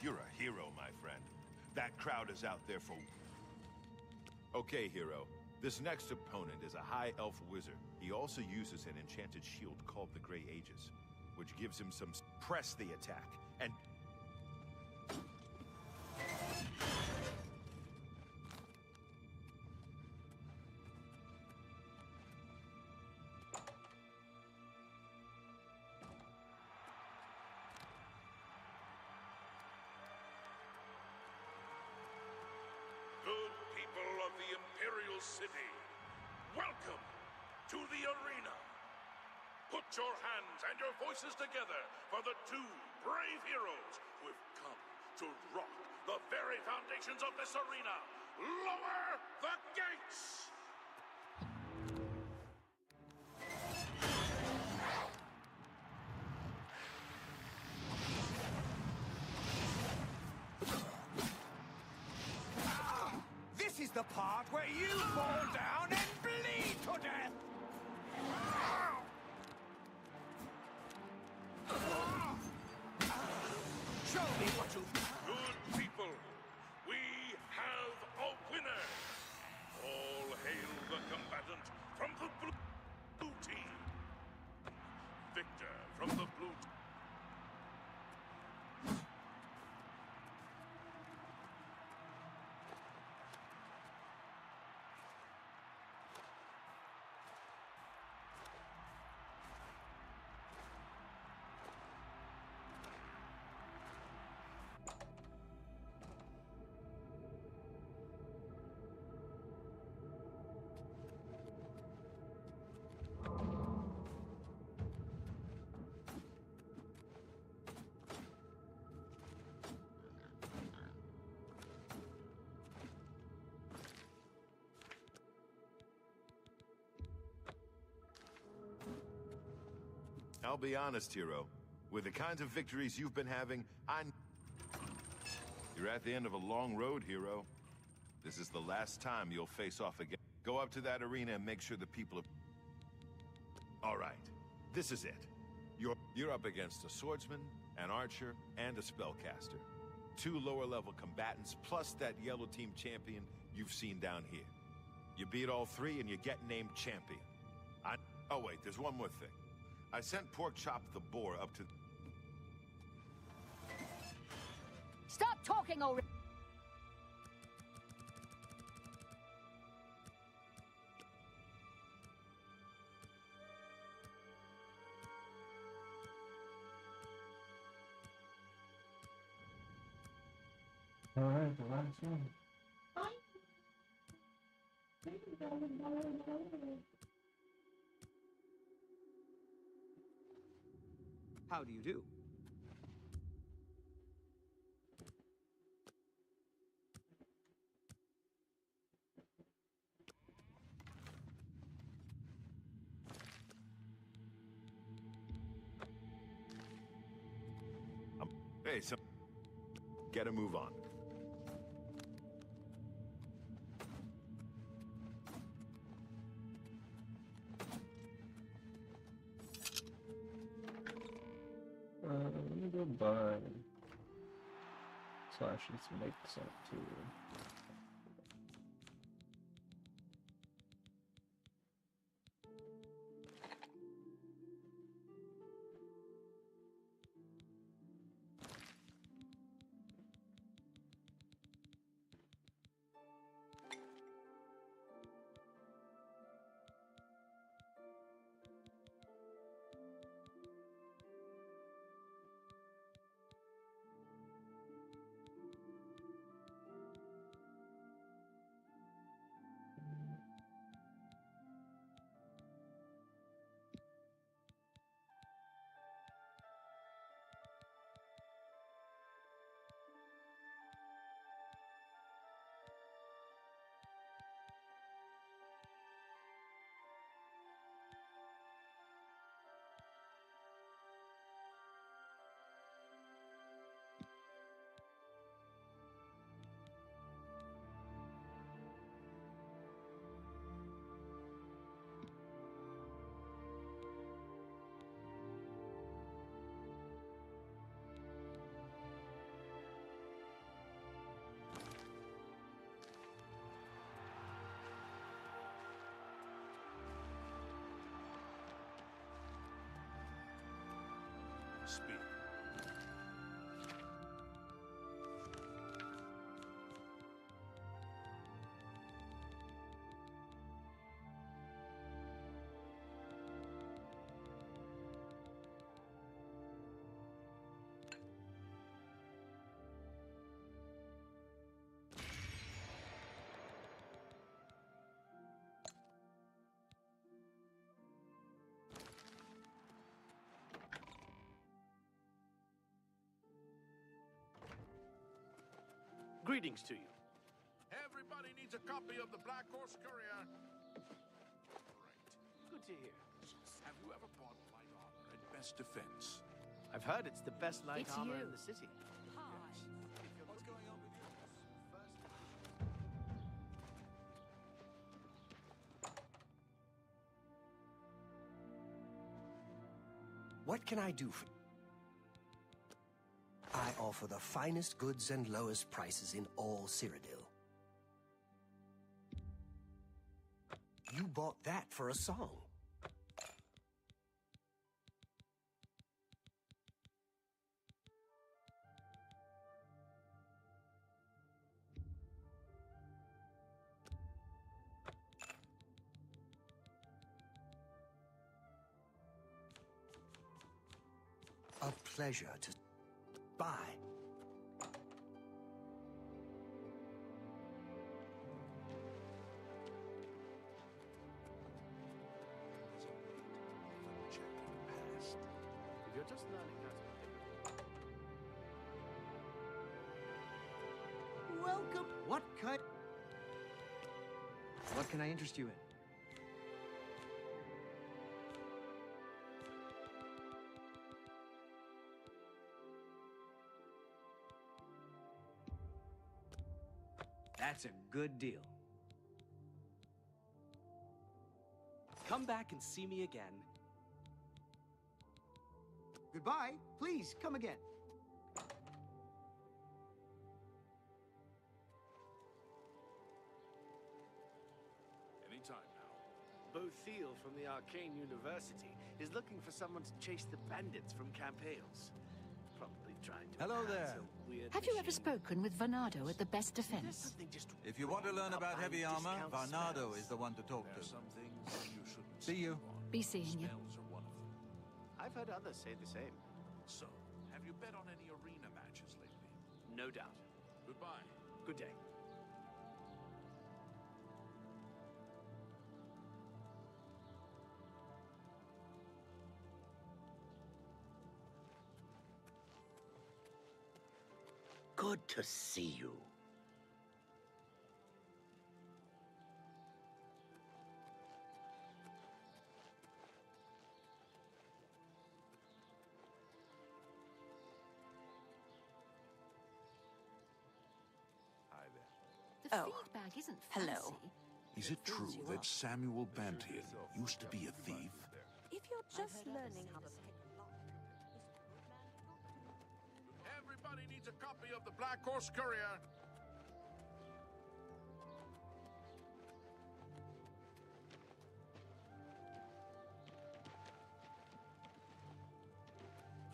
You're a hero, my friend. That crowd is out there for... Okay, hero. This next opponent is a high elf wizard. He also uses an enchanted shield called the Grey Aegis, which gives him some... Press the attack, and... Good people of the Imperial City, welcome to the arena. Put your hands and your voices together for the two brave heroes who have come to rock the very foundations of this arena. Lower the gates! This is the part where you fall down and bleed to death! Show me what you... Good people, we have a winner. All hail the combatant from the blue team. Victor from the blue team. I'll be honest, hero. With the kinds of victories you've been having, You're at the end of a long road, hero. This is the last time you'll face off again. Go up to that arena and make sure the people have... All right, this is it. You're up against a swordsman, an archer, and a spellcaster. Two lower-level combatants, plus that yellow team champion you've seen down here. You beat all three and you get named champion. Oh wait, there's one more thing. I sent Pork Chop the Boar up to... Stop talking already! Alright, the last one. How do you do? Hey, so get a move on. Let me go buy. Slash let's make some too. Speak. Greetings to you. Everybody needs a copy of the Black Horse Courier. Good to hear. Have you ever bought light armor at Best Defense? I've heard it's the best light It's armor you. in the city. What's going on with you? What can I do for you? I offer the finest goods and lowest prices in all Cyrodiil. You bought that for a song. A pleasure to buy. If you're just learning how to... Welcome. What kind? What can I interest you in? That's a good deal. Come back and see me again. Goodbye. Please, come again. Anytime now. Bo Thiel from the Arcane University is looking for someone to chase the bandits from Camp Hales. Probably trying to... Hello enhance there. a weird Have you ever machine. spoken with Varnado at the Best There's Defense? something just If you want to learn about heavy armor, discount Varnado spells. is the one to talk There are to. some things you shouldn't See you. sleep on. Be seeing you. Spells are one of them. I've heard others say the same. So, have you bet on any arena matches lately? No doubt. Goodbye. Good day. Good to see you. The feedback isn't fancy. Hello. Is it true that Samuel Bantian used to be a thief? If you're just learning how to pick a lock, Everybody needs a copy of the Black Horse Courier.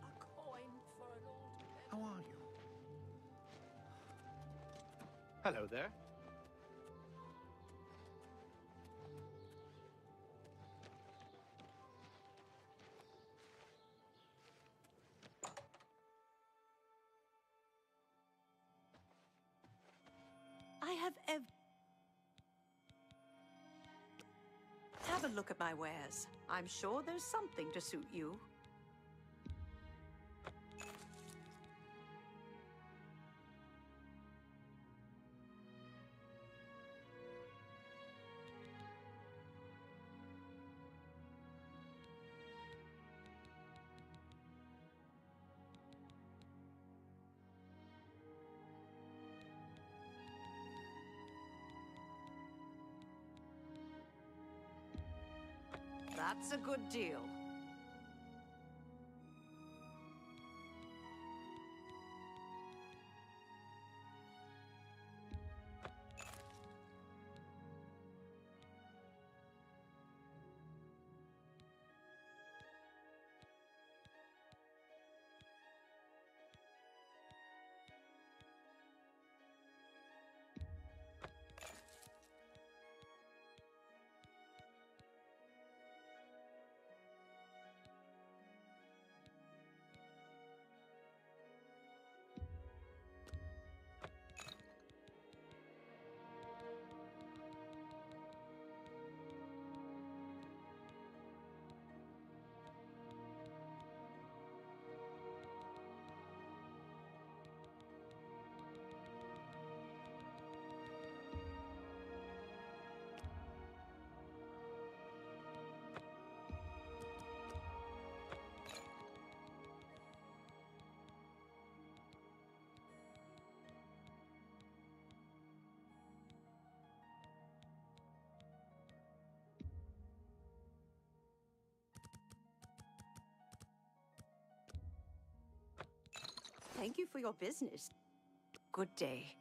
a coin for an old man. How are you? Hello there. I have Have a look at my wares. I'm sure there's something to suit you. That's a good deal. Thank you for your business. Good day.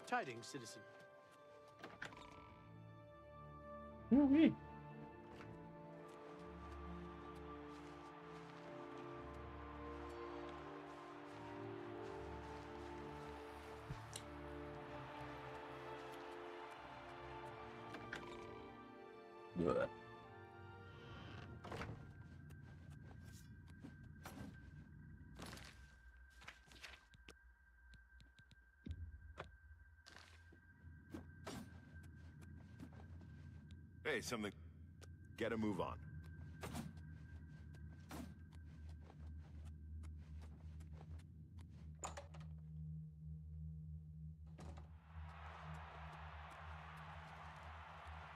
Tidings, citizen. Woo-wee. Blech. Hey, something. Get a move on.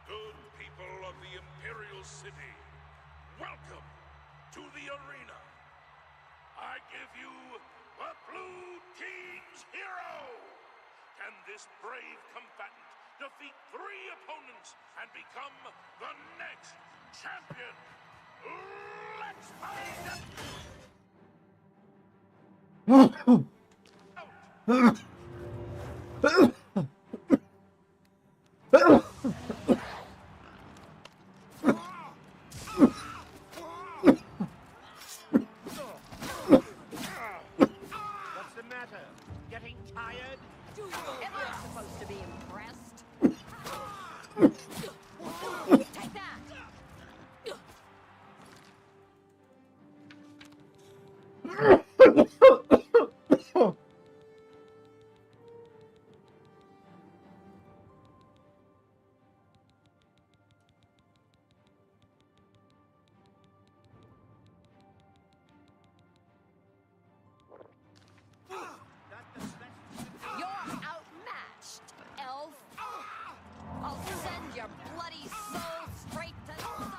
Good people of the Imperial City, Welcome to the arena. I give you the Blue Team's hero. Can this brave combatant defeat 3 opponents and become the next champion? Let's find out! What's the matter? Getting tired? Am I supposed to be impressed? Take that! You're outmatched, elf. I'll send your bloody soul straight to Sodom.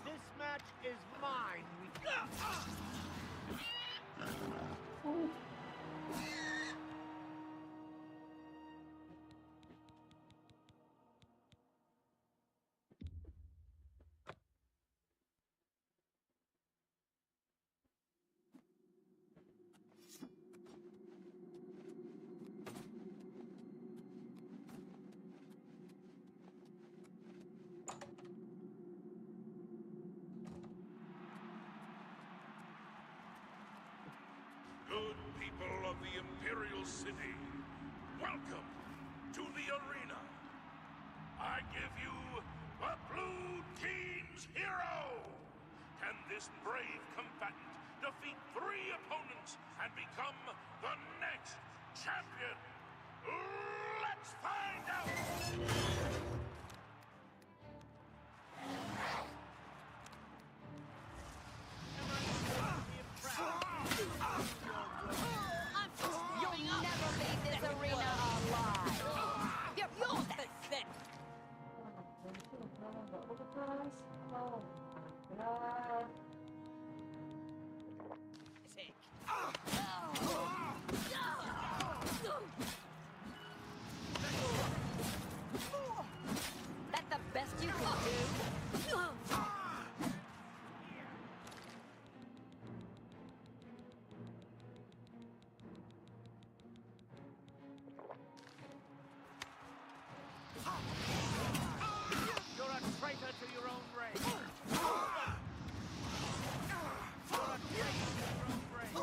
This match is mine. Good people of the Imperial City, welcome to the arena. I give you the Blue Team's hero. Can this brave combatant defeat 3 opponents and become the next champion? Let's find out! You'll never leave this arena alive. You're pathetic. That the best you can do? You're a traitor to your own race. You're a traitor to your own race.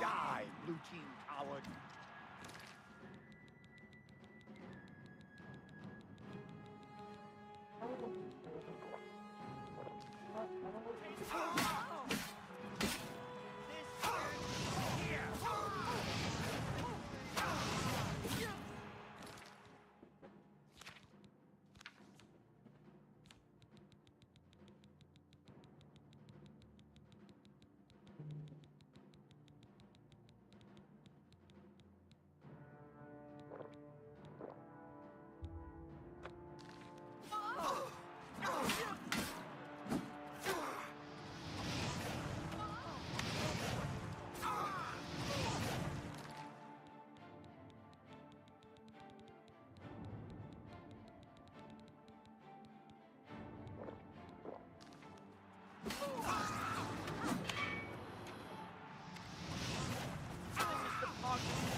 Die, Blue Team coward.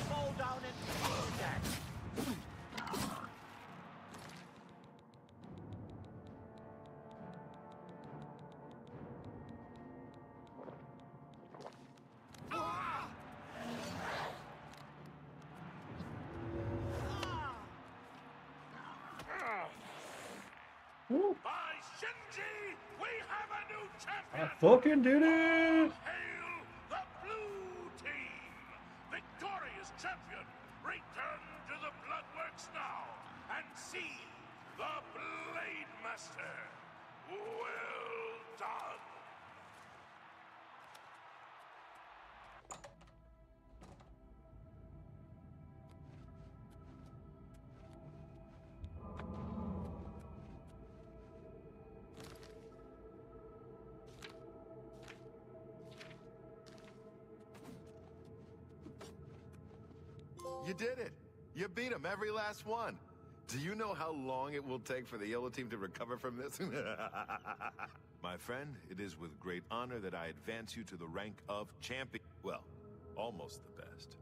Fall down and attack. Shinji, we have a new champion! I fucking did it! Hail the blue team! Victorious champion, return to the Bloodworks now and see the Blade Master. Well done! You did it! You beat them, every last one! Do you know how long it will take for the yellow team to recover from this? My friend, it is with great honor that I advance you to the rank of champion. Well, almost the best.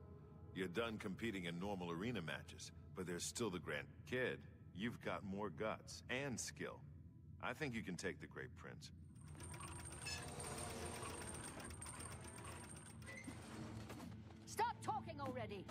You're done competing in normal arena matches, but there's still the Grand Kid. You've got more guts and skill. I think you can take the Great Prince. Stop talking already!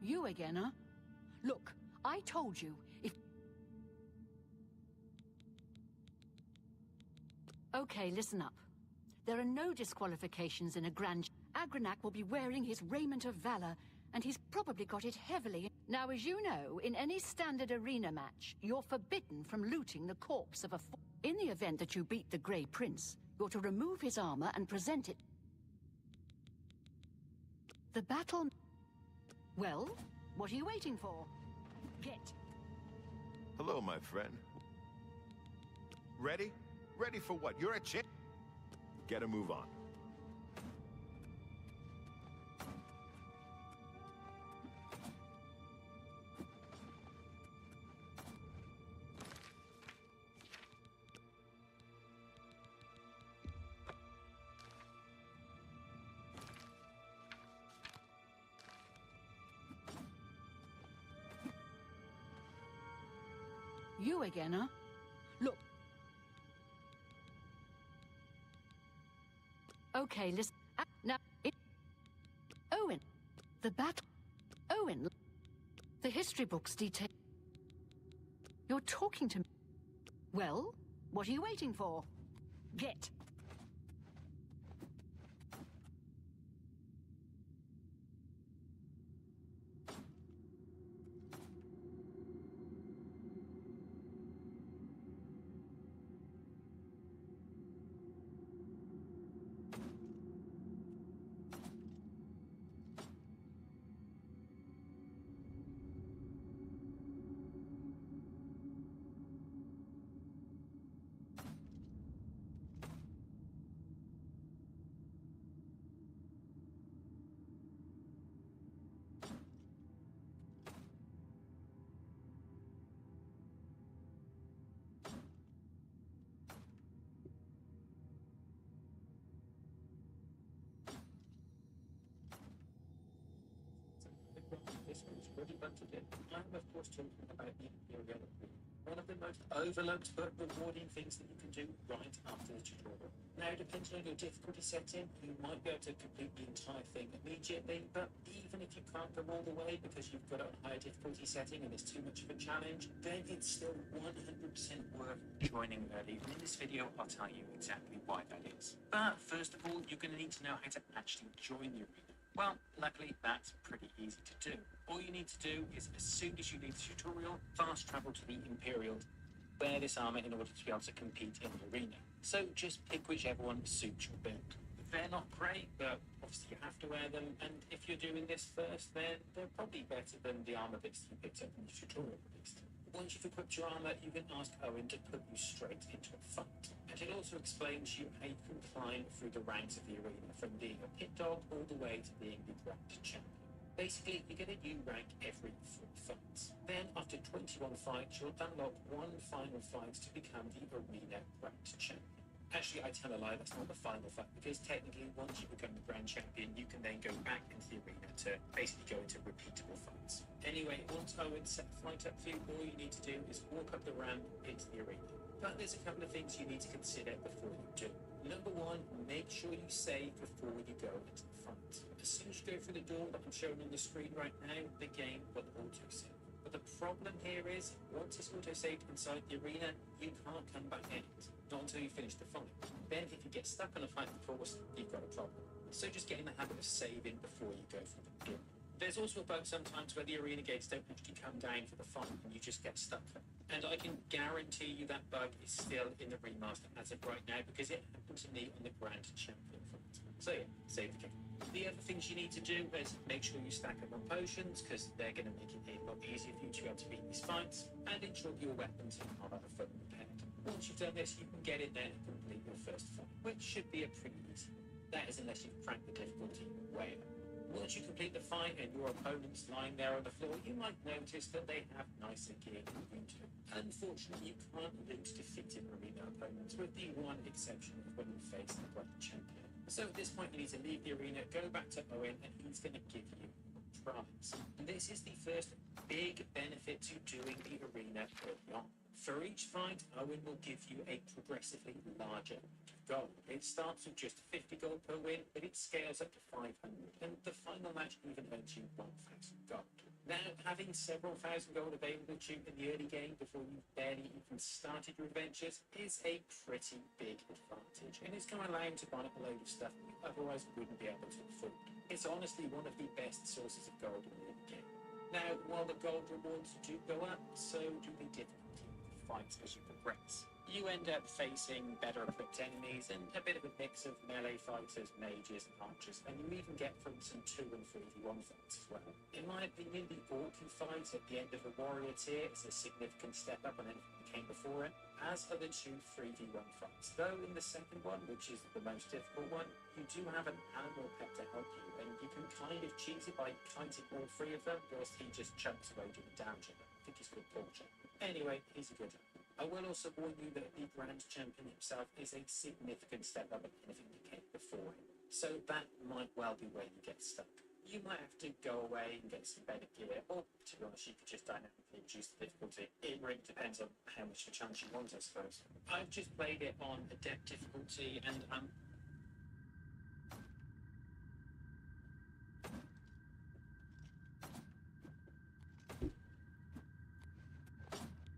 You again, huh? Look, I told you, if... Okay, listen up. There are no disqualifications in a grand... Agranak will be wearing his raiment of valor, and he's probably got it heavily... Now, as you know, in any standard arena match, you're forbidden from looting the corpse of a... In the event that you beat the Grey Prince, you're to remove his armor and present it... The battle... Well, what are you waiting for? Get. Hello, my friend. Ready? Ready for what? You're a champ. Get a move on. You again, huh? Look. Okay, listen. Now, Owen. The battle. Owen. The history books detail. You're talking to me. Well, what are you waiting for? Get. I'm of course talking about the Imperial Oblivion, one of the most overlooked but rewarding things that you can do right after the tutorial. Now, depending on your difficulty setting, you might be able to complete the entire thing immediately, but even if you can't go all the way because you've got a higher difficulty setting and it's too much of a challenge, then it's still 100% worth joining early. And in this video, I'll tell you exactly why that is. But first of all, you're going to need to know how to actually join the arena. Well, luckily, that's pretty easy to do. All you need to do is, as soon as you leave the tutorial, fast travel to the Imperial, wear this armor in order to be able to compete in the arena. So just pick whichever one suits your build. They're not great, but obviously you have to wear them, and if you're doing this first, then they're probably better than the armor bits you picked up in the tutorial at least. Once you've equipped your armor, you can ask Owen to put you straight into a fight. And it also explains to you how you can climb through the ranks of the arena, from being a pit dog all the way to being the ranked champion. Basically, you get a new rank every 4 fights. Then, after 21 fights, you'll unlock one final fight to become the arena ranked champion. Actually, I tell a lie, that's not the final fight, because technically, once you become the Grand Champion, you can then go back into the arena to basically go into repeatable fights. Anyway, once Owen set the fight up for you, all you need to do is walk up the ramp into the arena. But there's a couple of things you need to consider before you do. Number one, make sure you save before you go into the fight. As soon as you go through the door that I'm showing on the screen right now, the game will auto-save. But the problem here is, once it's auto-saved inside the arena, you can't come back in it. Not until you finish the fight. Then if you get stuck on a fight, of course, you've got a problem. So just get in the habit of saving before you go for the kill. There's also a bug sometimes where the arena gates don't actually come down for the fight and you just get stuck there. And I can guarantee you that bug is still in the remaster as of right now because it happened to me on the Grand Champion fight. So yeah, save the game. The other things you need to do is make sure you stack up on potions because they're going to make it a lot easier for you to be able to beat these fights, and ensure your weapons are fully repaired. Once you've done this, you can get in there and complete your first fight, which should be a pretty easy. That is unless you've cranked the difficulty way up. Once you complete the fight and your opponent's lying there on the floor, you might notice that they have nicer gear than you do. Unfortunately, you can't lose defeated arena opponents, with the one exception of when you face the Grand Champion. So at this point, you need to leave the arena, go back to Owen, and he's going to give you prize. And this is the first big benefit to doing the arena early on. For each fight, Owen will give you a progressively larger amount of gold. It starts with just 50 gold per win, but it scales up to 500, and the final match even earns you 1,000 gold. Now, having several thousand gold available to you in the early game before you've barely even started your adventures is a pretty big advantage, and it's going to allow you to buy up a load of stuff that you otherwise wouldn't be able to afford. It's honestly one of the best sources of gold in the game. Now, while the gold rewards do go up, so do the difficulty fights as you progress. You end up facing better equipped enemies and a bit of a mix of melee fighters, mages, and archers, and you even get from some 2 and 3v1 fights as well. In my opinion, the Orky fight at the end of the warrior tier is a significant step up on anything that came before it, as are the 2 3v1 fights. Though in the second one, which is the most difficult one, you do have an animal pet to help you, and you can kind of cheat it by kiting all 3 of them, whilst he just chunks away doing damage at them. I think he's called Porcher. Anyway, he's a good one. I will also warn you that the Grand Champion himself is a significant step up on anything that came before him. So that might well be where you get stuck. You might have to go away and get some better gear, or to be honest, you could just dynamically reduce the difficulty. It really depends on how much of a chance you want, I suppose. I've just played it on Adept difficulty, and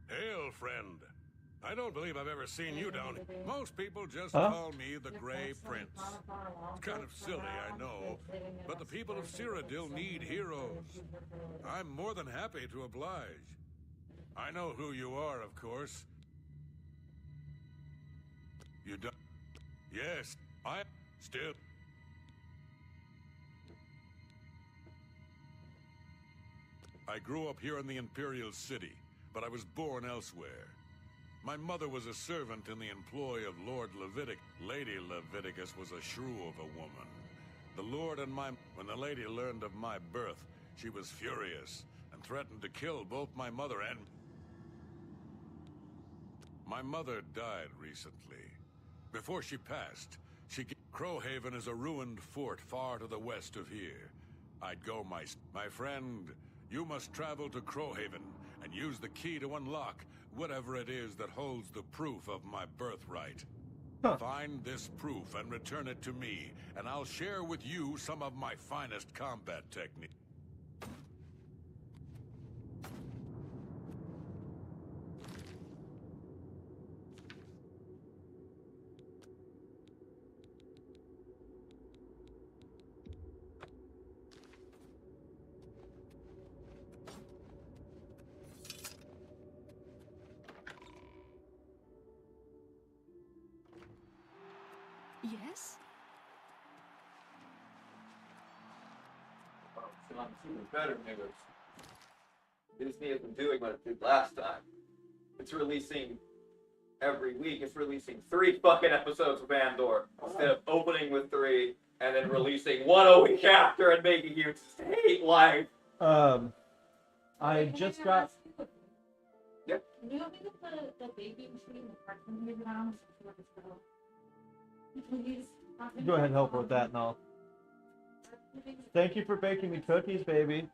Hail, friend. I don't believe I've ever seen you down here. Most people just call me the Grey Prince. It's kind of silly, I know, but the people of Cyrodiil need heroes. I'm more than happy to oblige. I know who you are, of course. You don't... Yes, I still... I grew up here in the Imperial City, but I was born elsewhere. My mother was a servant in the employ of Lord Leviticus. Lady Leviticus was a shrew of a woman. The Lord and when the lady learned of my birth, she was furious and threatened to kill both my mother and... My mother died recently. Before she passed, Crowhaven is a ruined fort far to the west of here. I'd go my friend, you must travel to Crowhaven and use the key to unlock whatever it is that holds the proof of my birthright. Find this proof and return it to me, and I'll share with you some of my finest combat techniques. Yes? Oh, so I'm feeling better, niggas. Disney isn't doing what it did last time. It's releasing every week. It's releasing 3 fucking episodes of Andor instead of opening with 3 and then releasing 1 a week after and making you just hate life. I just got... Yep. Can you help me get the baby machine, the cartoon here down before this go? Go ahead and help her with that and all. Thank you for baking me cookies, baby.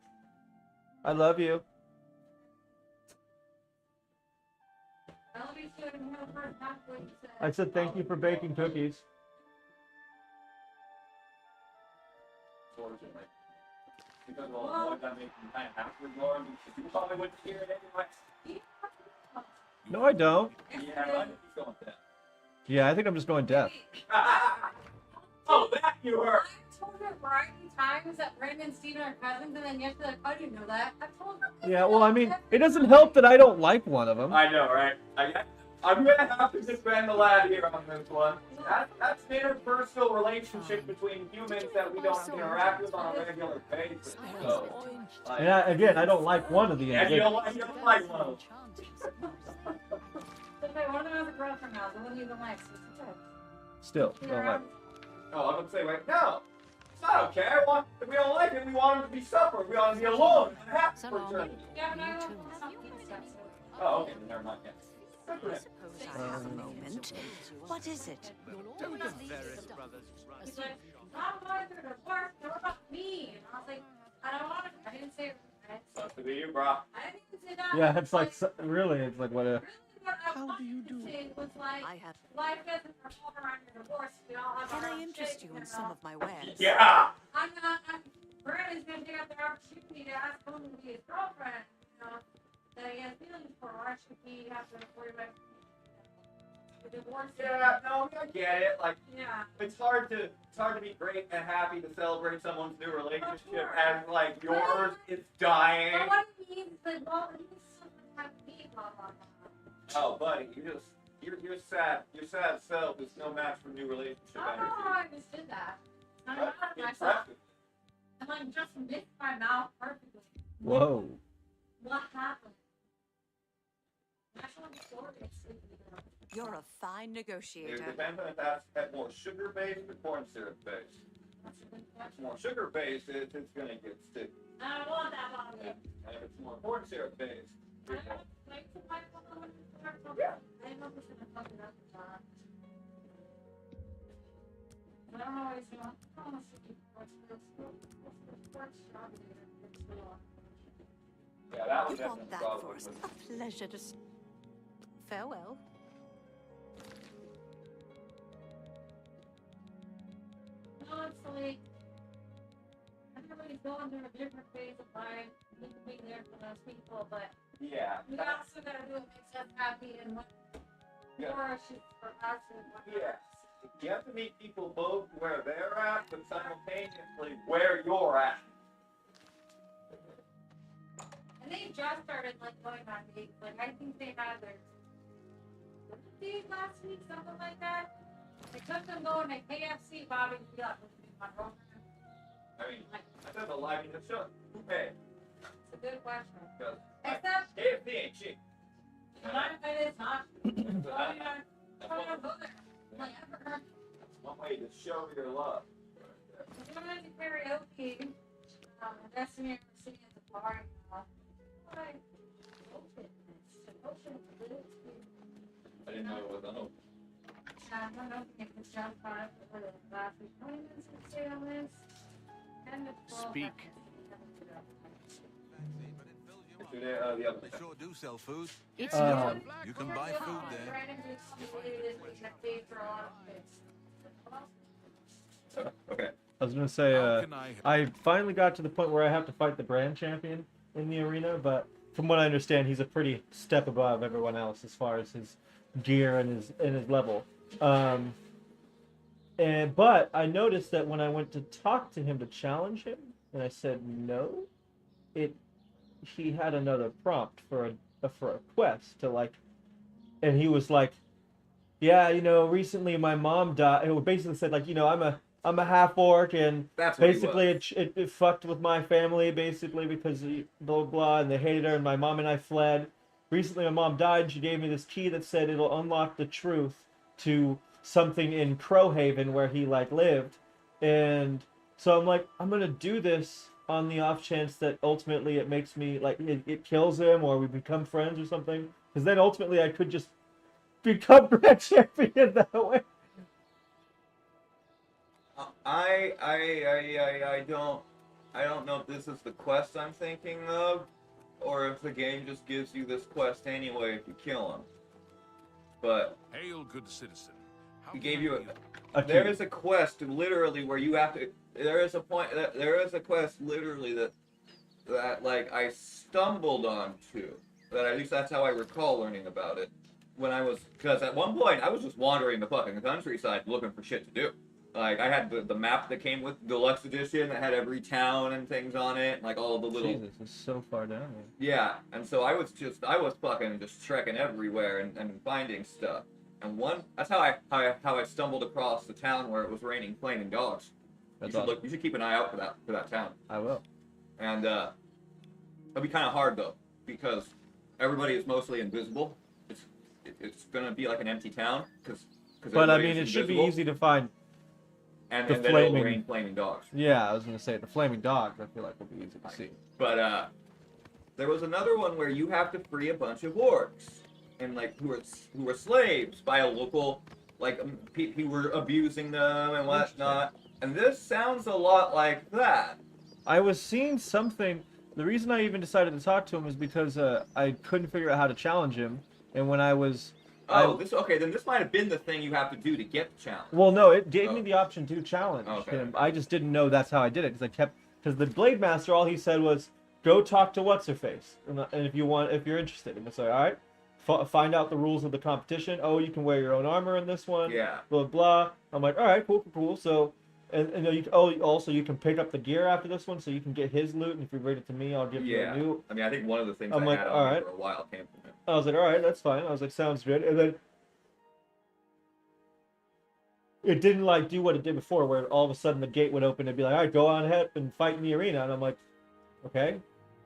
I love you. I said thank you for baking cookies. Because of all the noise I'm making, kind of half ignored, you probably wouldn't hear it anyway. No, I don't. Yeah, right? He's going deaf. Yeah, I think I'm just going deaf. Oh, that you heard! I've told her a variety of times that Brandon and Steven are cousins, and then yesterday, like, I didn't know that. I've told her. Yeah, well, I mean, it doesn't help that I don't like one of them. I know, right? I'm gonna have to defend the lad here on this one. That's an interpersonal relationship between humans that we don't interact with on a regular basis. So, And again, I don't like one of the and you individuals. don't like one of them. Okay, one of them has a girlfriend now, the one you don't like, so it's okay. Still, don't like. Oh, I'm gonna say, wait, no! It's not okay. If we don't like him, we want him to be suffering. We want him to be alone and happy for eternity. Yeah, but I don't want something special. Oh, okay, then never mind. Yeah. For a moment. What is it? He's like, I'm going through the work, what about me? And I was like, I don't want to, I didn't say it. Supposed to be you, bro. I didn't even say that. Yeah, it's like, really, it's like what a... How do you do it? Was like, life doesn't revolve around your divorce. We all have Can our I own interest shit, you in some of my wares? Yeah! Brandon's gonna take out the opportunity to ask someone to be his girlfriend, you know, that he has feelings for. Why should he have to worry about the divorce? Yeah, no, I get it. Like, yeah. it's hard to be great and happy to celebrate someone's new relationship as like yours is dying. But what it means is that, well, he still have to be blah blah blah. Oh, buddy, you're sad. Your sad self is no match for new relationship I don't know energy. how I just did that. I'm But not it's myself. impressive. I'm like just missed my mouth perfectly. Whoa. What happened? National story. You're a fine It negotiator. depends on if that's more sugar-based or corn syrup-based. If it's more sugar-based, it's gonna get sticky. I don't want that one. And if it's more corn syrup-based, Yeah. I didn't know if it was gonna fuck it up or not. I don't know what he's doing. I don't want to see what's yeah, that was You definitely want that probably for us? was. A pleasure to... Farewell. No, it's like everybody's going through a different phase of life. We need to be there for those people, but Yeah. we also gotta do what makes us happy and what flourishes for us and what Yes. You have to meet people both where they're at, but simultaneously where you're at. And they just started like going on dates. Like I think they had their date last week, something like that. They took them going to KFC. Bobby would be like, "Would you be my girlfriend?" I mean, I said the live in the show. Who paid? It's a good question. Because Except, KFC ain't cheap. not if it is not. That's one way to show your love. If you want to do karaoke, Destiny City at the bar, like, I didn't know it was an open. I don't know if you can jump on it for the last week. How many minutes did we say on this? 10 to 12. Speak. The other They sure do sell food. It's You can buy food there. Okay. I was gonna say, I finally got to the point where I have to fight the brand champion in the arena, but from what I understand, he's a pretty step above everyone else as far as his gear and his level. But I noticed that when I went to talk to him to challenge him, and I said no, he had another prompt for a quest to like, and he was like, yeah, recently my mom died. It basically said like, I'm a half orc, and that's what basically it fucked with my family basically because blah blah, and they hated her, and my mom and I fled. Recently my mom died, and she gave me this key that said it'll unlock the truth to something in Crowhaven where he like lived, and so I'm like, I'm gonna do this on the off chance that ultimately it makes me like it kills him or we become friends or something, because then ultimately I could just become grand champion that way. I don't know if this is the quest I'm thinking of, or if the game just gives you this quest anyway if you kill him. But Hail, good citizen. he gave you A there key. is a quest literally where you have to. There is a quest literally that like I stumbled onto. That at least that's how I recall learning about it. Because at one point I was just wandering the fucking countryside looking for shit to do. Like I had the map that came with Deluxe Edition that had every town and things on it, and like all the little. Jesus, it's so far down here. Yeah, and so I was fucking just trekking everywhere and finding stuff. And that's how I stumbled across the town where it was raining flaming dogs. That's you should awesome. you should keep an eye out for that town. I will. And it'll be kind of hard though because everybody is mostly invisible. It's gonna be like an empty town because. But I mean, it should be easy to find. And the then it'll rain flaming dogs. Yeah, I was gonna say the flaming dogs. I feel like will be easy to see. But there was another one where you have to free a bunch of orcs, and like who were slaves by a local, like who were abusing them and whatnot. And this sounds a lot like that. I was seeing something. The reason I even decided to talk to him is because I couldn't figure out how to challenge him, and when I was. Then this might have been the thing you have to do to get the challenge. Well, no, it gave me the option to challenge Okay. him. I just didn't know that's how I did it because the Blade Master, all he said was, "Go talk to what's her face, and if you're interested." And it's like, all right, find out the rules of the competition. Oh, you can wear your own armor in this one. Yeah. Blah blah. I'm like, all right, cool. So, and you can pick up the gear after this one, so you can get his loot. And if you rate it to me, I'll give you a new. I mean, I think one of the things I'm I like, had all on me right. for a while came from him. I was like, all right, that's fine. I was like, sounds good. And then it didn't like do what it did before, where all of a sudden the gate would open and be like, all right, go on ahead and fight in the arena. And I'm like, okay.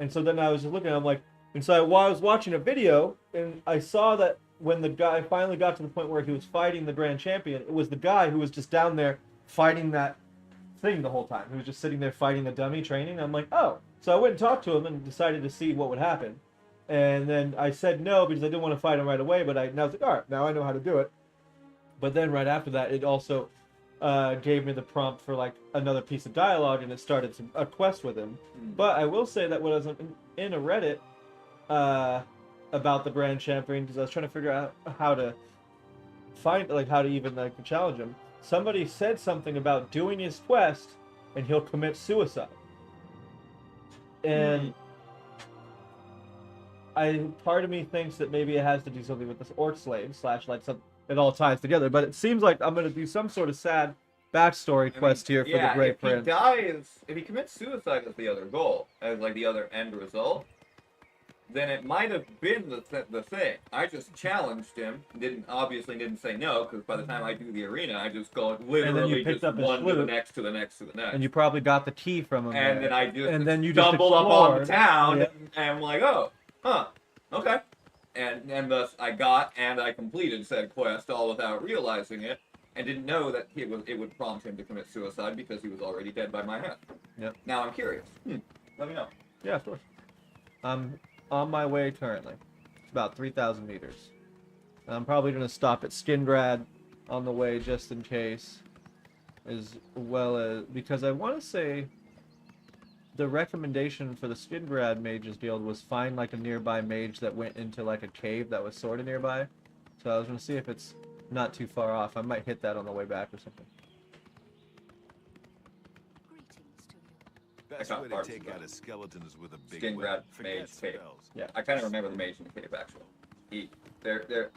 And so then I was just looking, I'm like, and so while I was watching a video, and I saw that when the guy finally got to the point where he was fighting the grand champion, it was the guy who was just down there fighting that thing the whole time. He was just sitting there fighting the dummy training. I'm like, oh. So I went and talked to him and decided to see what would happen. And then I said no because I didn't want to fight him right away, but I was like, all right, now I know how to do it. But then right after that, it also gave me the prompt for like another piece of dialogue, and it started a quest with him. But I will say that when I was in a Reddit about the Grand Champion, because I was trying to figure out how to find, like, how to even like challenge him, somebody said something about doing his quest and he'll commit suicide. And part of me thinks that maybe it has to do something with this orc slave / like some. It all ties together, but it seems like I'm going to do some sort of sad backstory quest here for the Great Prince. If he commits suicide as the other goal, as like the other end result, then it might have been the thing. I just challenged him, obviously didn't say no, because by the time I do the arena, I just go literally just one to the next to the next to the next. And you probably got the key from him. And then I just you stumbled up on the explored. town, Yeah. and I'm like, oh, huh, okay. And thus I got and I completed said quest all without realizing it, and didn't know that it would prompt him to commit suicide because he was already dead by my hand. Yep. Now I'm curious. Let me know. Yeah, of course. I'm on my way currently. It's about 3,000 meters. I'm probably going to stop at Skingrad on the way just in case, as well as because I want to say the recommendation for the Skingrad Mages Guild was find like a nearby mage that went into like a cave that was sort of nearby. So I was going to see if it's not too far off. I might hit that on the way back or something. Best way to take out a skeleton is with a big Skingrad whip. Mage Forget Cave. spells. Yeah, I kind of remember the mage in the cave actually. They're.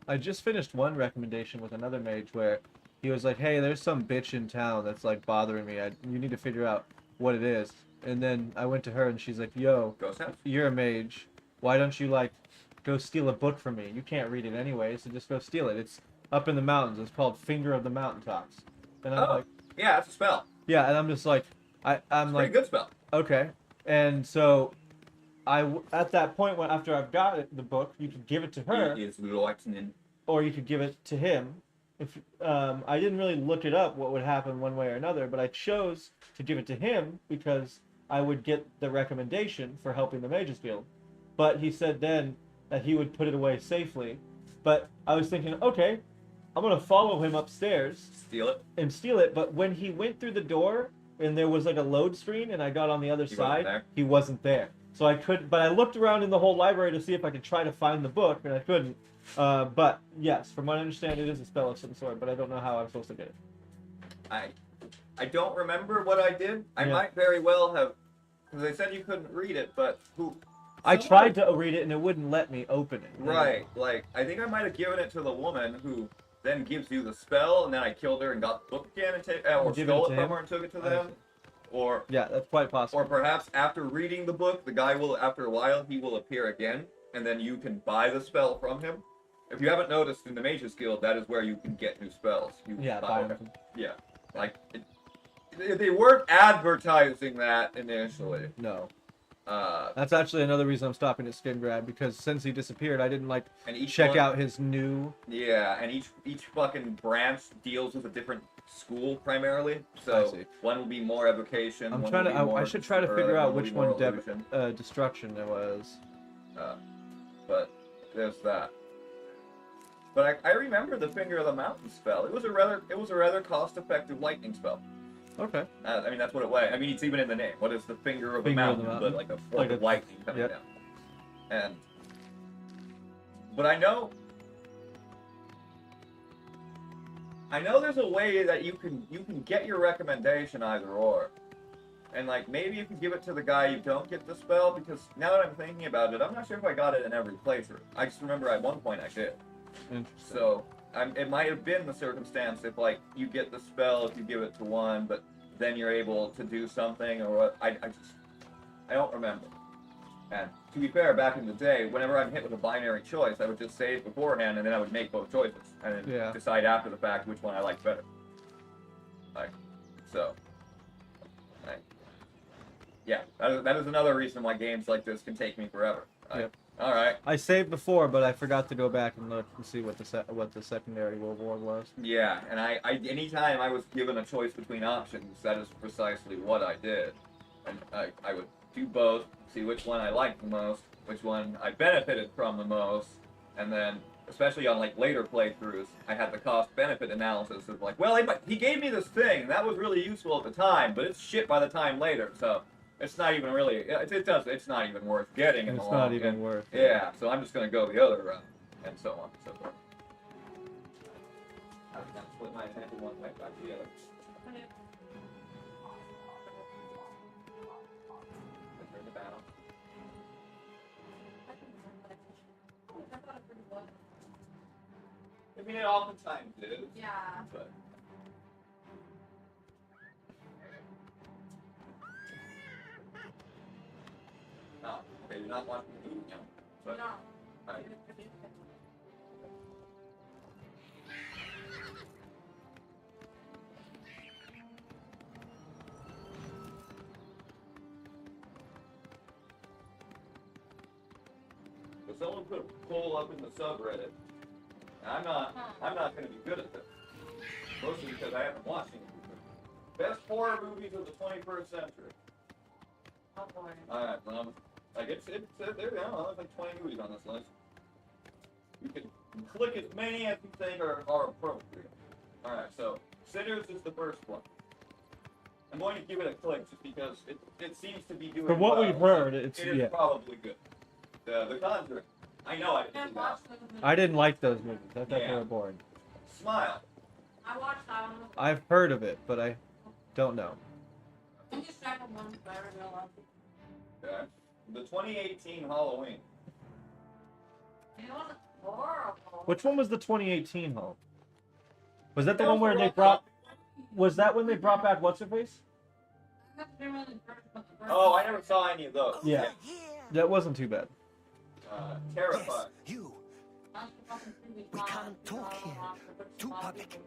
I just finished one recommendation with another mage where he was like, hey, there's some bitch in town that's like bothering me. You need to figure out what it is. And then I went to her and she's like, yo, you're a mage. Why don't you like go steal a book from me? You can't read it anyway, so just go steal it. It's up in the mountains. It's called Finger of the Mountaintops. And I'm like, yeah, that's a spell. Yeah, and I'm just like, I'm like, pretty good spell. Okay. And so at that point, after I've got the book, you could give it to her. Or you could give it to him. If I didn't really look it up what would happen one way or another, but I chose to give it to him because I would get the recommendation for helping the Mages Guild. But he said then that he would put it away safely. But I was thinking, okay, I'm gonna follow him upstairs. Steal it. And steal it. But when he went through the door and there was like a load screen and I got on the other side, he wasn't there. So I couldn't. But I looked around in the whole library to see if I could try to find the book, and I couldn't. But yes, from what I understand, it is a spell of some sort. But I don't know how I'm supposed to get it. I don't remember what I did. I might very well have, because they said you couldn't read it, but who? I tried to read it and it wouldn't let me open it. Right, like, I think I might have given it to the woman who then gives you the spell, and then I killed her and got the book again, and or stole it from her and took it to them. Or yeah, that's quite possible. Or perhaps after reading the book, the guy will, after a while, he will appear again, and then you can buy the spell from him. If you haven't noticed, in the Mages Guild, that is where you can get new spells. You buy them. Yeah, like, they weren't advertising that initially. No. That's actually another reason I'm stopping at Skin Grab, because since he disappeared, I didn't check out his new. Yeah, and each fucking branch deals with a different school primarily. So one will be more evocation. I'm trying to. I should try to figure out which one destruction it was. But there's that. But I remember the Finger of the Mountain spell. It was a rather cost-effective lightning spell. Okay. I mean, that's what it was. I mean, it's even in the name. What is the Finger of the Mountain? But like a form of lightning coming down. But I know there's a way that you can get your recommendation either or. And like, maybe you can give it to the guy you don't get the spell, because now that I'm thinking about it, I'm not sure if I got it in every playthrough. I just remember at one point I did. Interesting. So it might have been the circumstance if like you get the spell if you give it to one, but then you're able to do something, or what? I don't remember. And to be fair, back in the day, whenever I'm hit with a binary choice, I would just save beforehand, and then I would make both choices, and then decide after the fact which one I liked better. Yeah, that is another reason why games like this can take me forever. All right. I saved before, but I forgot to go back and look and see what the secondary reward was. Yeah, and I anytime I was given a choice between options, that is precisely what I did. And I would do both, see which one I liked the most, which one I benefited from the most, and then, especially on like later playthroughs, I had the cost-benefit analysis of like, well, he gave me this thing, and that was really useful at the time, but it's shit by the time later, so it's not even really, it's not even worth getting in the long run. It's not even worth it. Yeah, so I'm just going to go the other route, and so on and so forth. I was going to split my attention one way back to the other. Turn the battle. I mean, it oftentimes is. Yeah. But no, okay, you're not watching the movie, but no. So someone put a poll up in the subreddit. I'm not going to be good at this. Mostly because I haven't watched any. Best horror movies of the 21st century. Oh boy. Alright, like it's there. I don't know, there's like 20 movies on this list. You can click as many as you think are appropriate. Alright, so Sinners is the first one. I'm going to give it a click just because it seems to be doing From what we've heard, it is probably good. The Conjuring. I know I didn't see that. I didn't like those movies. I thought they were boring. Smile. I watched that one. I've heard of it, but I don't know. I'm just checking one by real life. Okay. The 2018 Halloween. It wasn't horrible. Which one was the 2018 Hall? Was that the one where they brought? Was that when they brought back what's her face? Oh, I never saw any of those. Yeah, that wasn't too bad. Terrified. Yes, you. We can't talk here. Too public.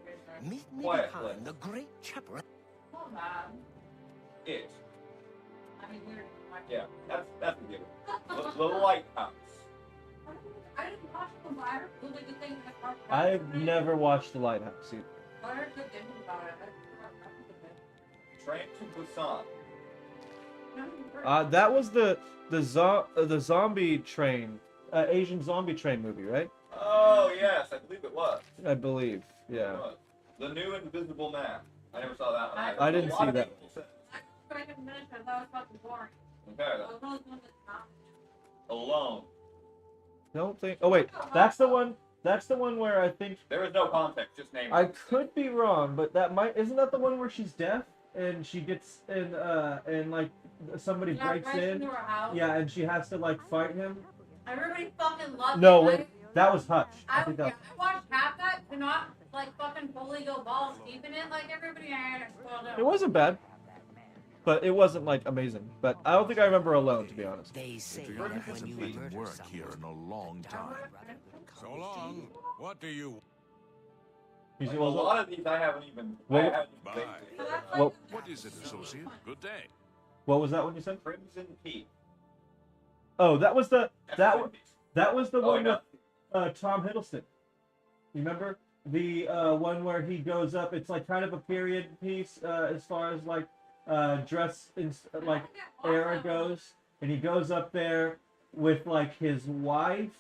Meet me Quiet, behind the great chapel. Oh, man. It. I mean, we're... Yeah, that's a given. The Lighthouse. I didn't watch the Wire. Really good thing that I've never watched The Lighthouse either. I heard good things about it. Train to Busan. That was the zombie train, Asian zombie train movie, right? Oh yes, I believe it was. I believe, yeah. It was. The New Invisible Man. I never saw that one. either. I didn't A lot see of that. people said- I couldn't finish it. I thought it was fucking boring. Okay. I was only doing this now. Alone. Don't think. Oh wait, that's the one. That's the one where I think. There is no context, just name it. I could be wrong, but that might. Isn't that the one where she's deaf and she gets and like somebody Yeah, breaks breaks in? into her house. Yeah, and she has to like fight him. Everybody fucking loved No, it. wait, that was Hutch. I I think that. watched half that, could not like fucking fully go balls deep in it like everybody had it spoiled out. It wasn't bad, but it wasn't like amazing. But I don't think I remember Alone, to be honest. They say Adriana hasn't been in work here in a long time. So long. What do you... You see A what was lot of these I haven't even. What- I haven't Bye. even What, What is it, associate? Good day. what was that one you said? Crimson Peak. Oh, that was the that one. that was the Oh, one no. with Tom Hiddleston. You remember the one where he goes up? It's like kind of a period piece as far as like dress in like era goes, and he goes up there with like his wife,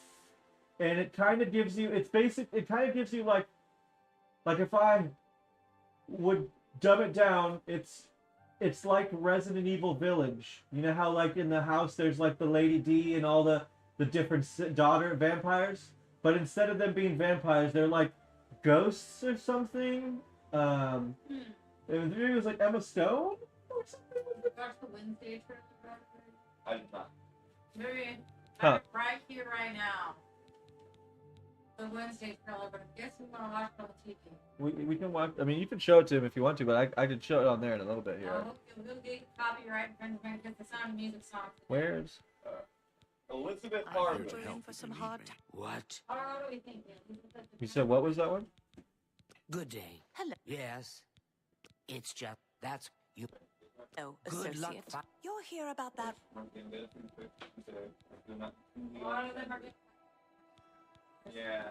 and it kind of gives you. It's basic. It kind of gives you like if I would dumb it down, it's like Resident Evil Village. You know how like in the house there's like the Lady D and all the different daughter vampires, but instead of them being vampires, they're like ghosts or something. And maybe it was like Emma Stone or something. Watch the Wednesday trailer. I did not. Maybe Huh. right here, right now. The Wednesday trailer, but I guess we want to watch it on the TV. We can watch. I mean, you can show it to him if you want to, but I could show it on there in a little bit here. We'll get copyright infringement because the Sound of Music song. Where's? Elizabeth I'm Harvey. waiting for some hard time. What? What do we think? You said what was that one? Good day. Hello. Yes. It's just that's you. Oh, Good luck. associate. You're here about that. A lot of them are good. Yeah.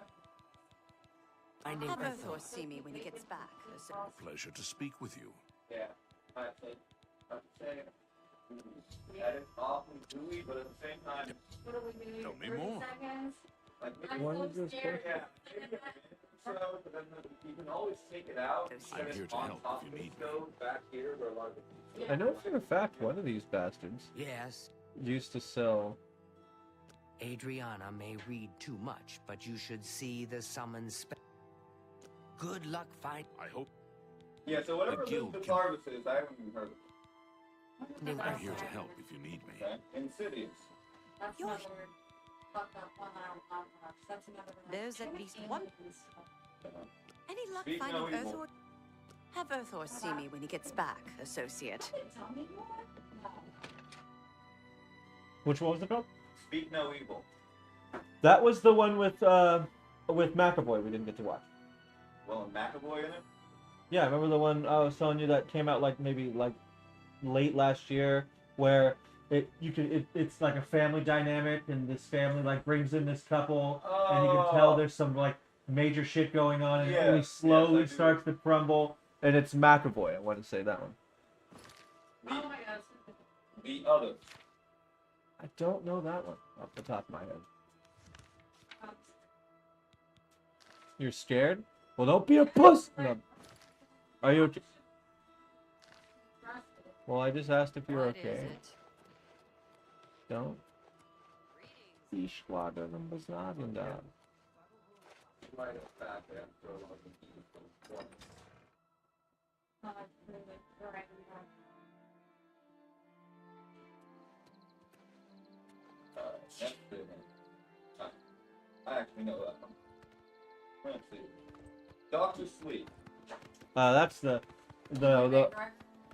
Finding Have Earth. Earthor see me when he gets back. Pleasure to speak with you. Yeah. I'd say that is awfully gooey, but at the same time, What do we do? Tell me 30 more. seconds? like I'm What so is this scared. yeah, maybe a minute or so, but then you can always take it out. I'm and here it's to on help top if of you the need me. stove back here where a lot of the I know for a fact one of these bastards Yes. used to sell. Adriana may read too much, but you should see the summons. Good luck find. I hope... Yeah, so whatever The guild Elizabeth can- Harvey is, I haven't even heard of it. I'm here to help if you need me. Okay? Insidious. That's You're- another fucked up one that I don't want to watch. That's another one. There's at least one. Any luck Speak finding no evil. Earthor? Have Earthor see me when he gets back, associate. Tell me more. No. Which one was it called? Speak no evil. That was the one with McAvoy we didn't get to watch. Well, and McAvoy in it? Yeah, remember the one I was telling you that came out like maybe like late last year, where it's like a family dynamic, and this family like brings in this couple, and you can tell there's some like major shit going on, and it Yes, really yes, slowly I do. starts to crumble, and it's McAvoy. I want to say that one. Oh my god. The other. I don't know that one off the top of my head. You're scared? Well, don't be a puss. No. Are you okay? Well, I just asked if you're What okay. is it? Don't. Die Schwadron besagen da. Right up back there. Throw a lot of people. That's the one. I actually know that one. Let's see. Doctor Sleep. That's the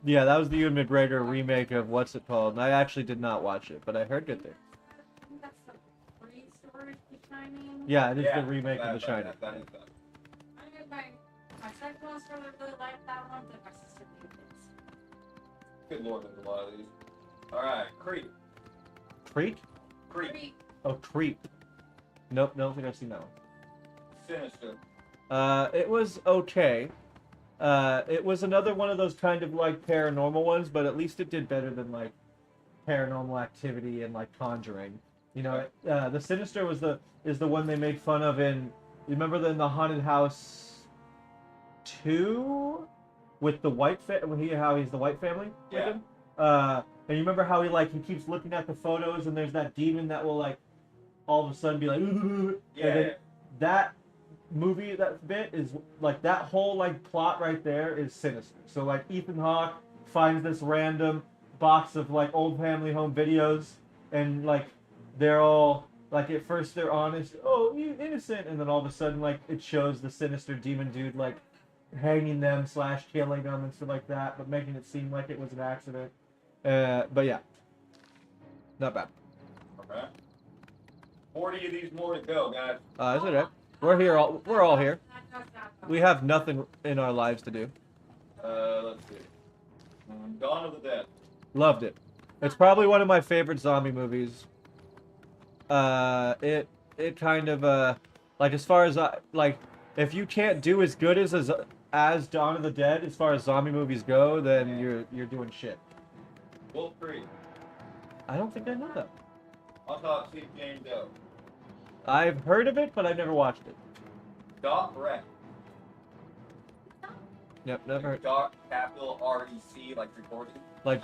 yeah, that was the Ewan McGregor remake of what's it called? And I actually did not watch it, but I heard good things. That's the free storage, The Shining. Yeah, it is the remake of The Shining. That is that. I did my second one's really liked that one, but my sister did this. Good lord, there's a lot of these. Alright, Creep. Creek? Creep. Oh, Creep. Nope, don't think I've seen that one. Sinister. It was okay. It was another one of those kind of like paranormal ones, but at least it did better than like Paranormal Activity and like Conjuring. You know, the Sinister is the one they made fun of in. You remember in the Haunted House 2 with the white how he's the white family with him. And you remember how he keeps looking at the photos and there's that demon that will like all of a sudden be like, Yeah. and then that movie, that bit is like that whole like plot right there is Sinister. So like Ethan Hawke finds this random box of like old family home videos and like they're all like at first they're honest, oh you innocent, and then all of a sudden like it shows the sinister demon dude like hanging them / killing them and stuff like that, but making it seem like it was an accident. But yeah, not bad. Okay. 40 of these more to go, guys. It's okay. We're all here. We have nothing in our lives to do. Let's see. Dawn of the Dead. Loved it. It's probably one of my favorite zombie movies. It kind of like as far as like if you can't do as good as Dawn of the Dead as far as zombie movies go, then you're doing shit. Wolf Creek. I don't think I know that. Autopsy of Jane Doe. I've heard of it, but I've never watched it. Doc Rec. Yep, never heard. Doc capital REC like recording. Like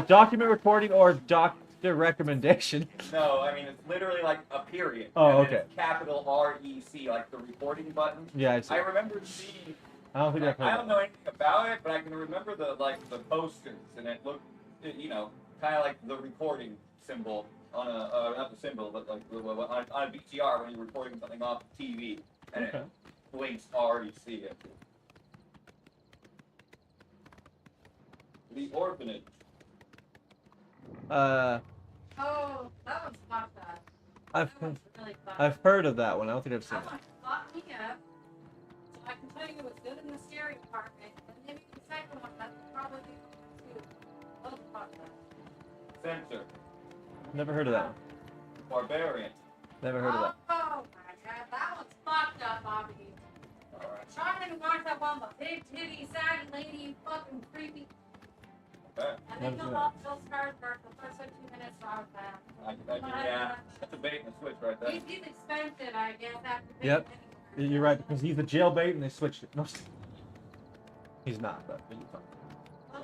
document recording or doctor recommendation. No, I mean it's literally like a period. Oh, and then okay. It's capital REC like the recording button. Yeah, I see. I remember seeing. I don't think I've heard I of don't know anything about it, but I can remember the posters, and it looked, kind of like the recording symbol on a not the symbol, but like on a VCR when you're recording something off TV, and it blinks REC. The Orphanage. Oh, that one's not bad. I've heard of that one. I don't think I've seen That one fucked me up. So I can tell you it was good in the scary department. And maybe the second one, that's probably the two. Those fucked up. Censor. it. Never heard of that one. Barbarian. Never heard of that. Oh my god, that one's fucked up, Bobby. Alright. Trying to watch that one, but big titty, saggy lady, fucking creepy. Okay. And then Bill Skarsgård for the first 2 minutes, so I was Yeah, that's a bait and a switch right there. He's expensive, I guess, after Yep. You're right, because he's a jailbait and they switched it. No, he's not, but he's fine.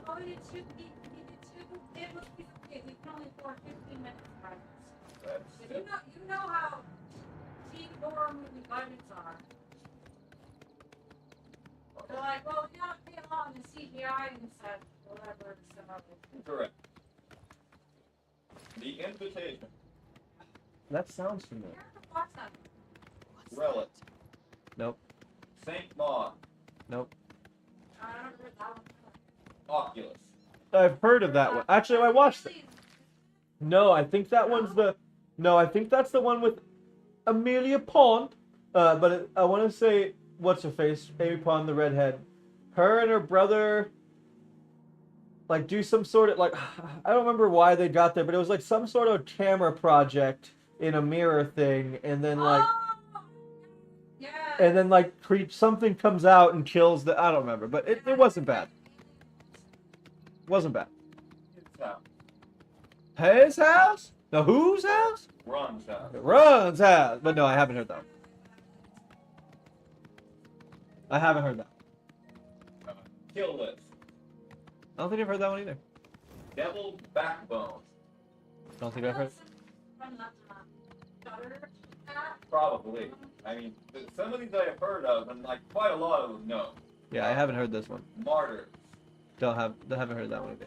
Although he did two, it was okay. We can only afford 15 minutes, right? You know how cheap horror movie budgets are. They're like, well, we gotta pay a lot in CGI and stuff, whatever, so. Correct. The Invitation. That sounds familiar. What's that? Relic. Nope. Saint Maud. Nope. I don't remember that one. Oculus. I've heard of that one. Actually, I watched it. No, I think that one's the. No, I think that's the one with Amelia Pond. But I want to say what's her face, Amy Pond, the redhead. Her and her brother. Like do some sort of like I don't remember why they got there, but it was like some sort of camera project in a mirror thing, and then like. And then like something comes out and kills the. I don't remember, but it wasn't bad. Wasn't bad. His house. His house? No, whose house? Ron's house. Ron's house. But no, I haven't heard that one. I haven't heard that. Kill List. I don't think I've heard that one either. Devil's Backbone. Don't think I've heard. Probably. I mean, some of these I have heard of, and like quite a lot of them no. Yeah, I haven't heard this one. Martyrs. Haven't heard that one either.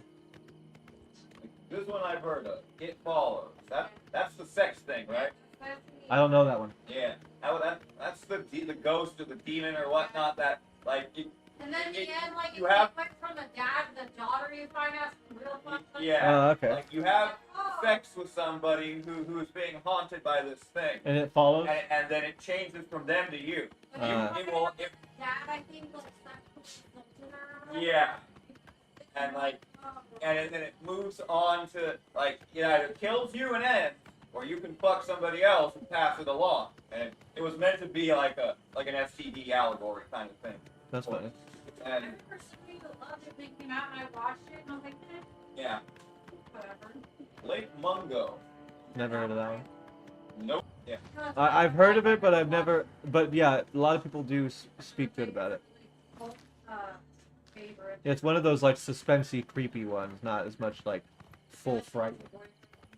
This one I've heard of. It Follows. That's the sex thing, right? I don't know that one. Yeah. That's the ghost or the demon or whatnot that like. And then the end, like, you it have- went from the dad to the daughter, you find out some real fun stuff. Yeah. Oh, okay. Like you have sex with somebody who is being haunted by this thing. And it follows? And then it changes from them to you. Dad, I think, Yeah. And like, and then it moves on to like, it either kills you and ends, or you can fuck somebody else and pass it along. And it was meant to be like an STD allegory kind of thing. That's funny. And I remember somebody that loved it when it came out, and I watched it, and I was like, yeah, whatever. Lake Mungo. Never heard of that one. Nope. Yeah. I've heard of it, but I've never. But yeah, a lot of people do speak good about it. Yeah, it's one of those like suspensey, creepy ones, not as much like full fright.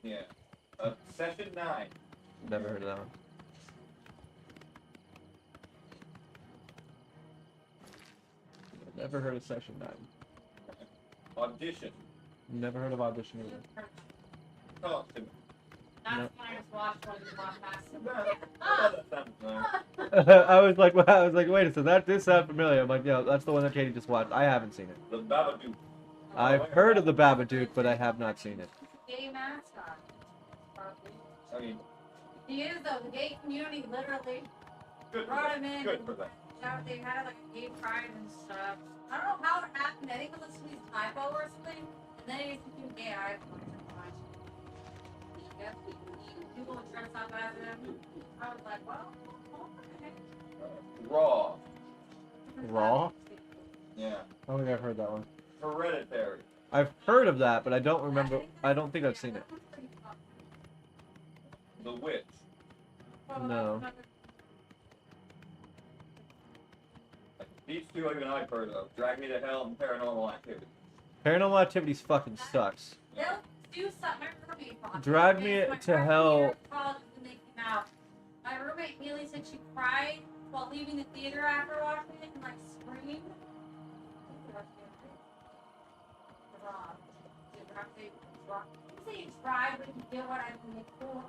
Yeah. Session 9. Never heard of that one. Never heard of Session 9. Audition. Never heard of Audition either. Oh, That's No. when I just watched one of the podcast. I was like, wait a second, this sounds familiar. I'm like, yeah, that's the one that Katie just watched. I haven't seen it. The Babadook. I've heard of the Babadook, but I have not seen it. Gay mascot. Probably. I mean, He is though. The gay community literally good brought him in. Good for them. They had like a gay pride and stuff. I don't know how it happened. I think it was his typo or something. And then he became gay icons. People would dress up as him. I was like, well, okay. Raw. Raw? Yeah. I don't think I've heard that one. Hereditary. I've heard of that, but I don't remember. I don't think I've seen it. The Witch. No. These two even I've heard of. Drag Me to Hell and Paranormal Activity. Paranormal Activities fucking sucks. They'll do something. My roommate watched Drag it. Me It's my to freshman Hell. year of college when they came out. My roommate Haley said she cried while leaving the theater after watching it and like screamed.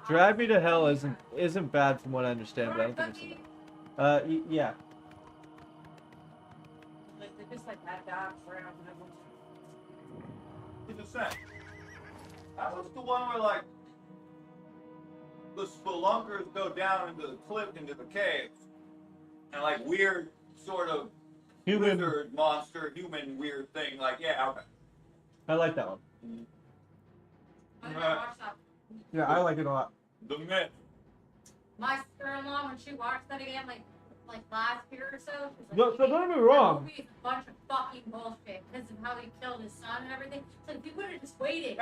Drag Me to Hell isn't bad from what I understand, but I don't think I've seen it. Yeah. Like they just like had dogs around and everyone. It's the same. That was the one where like the spelunkers go down into the cliff, into the caves, and like weird sort of Human lizard monster, human weird thing. Like yeah, okay. I like that one. Yeah, I like it a lot. The Myth. My sister-in-law, when she watched that again, like last year or so, she was like, No, so don't get me wrong. That movie is a bunch of fucking bullshit because of how he killed his son and everything. So if you would have just waited,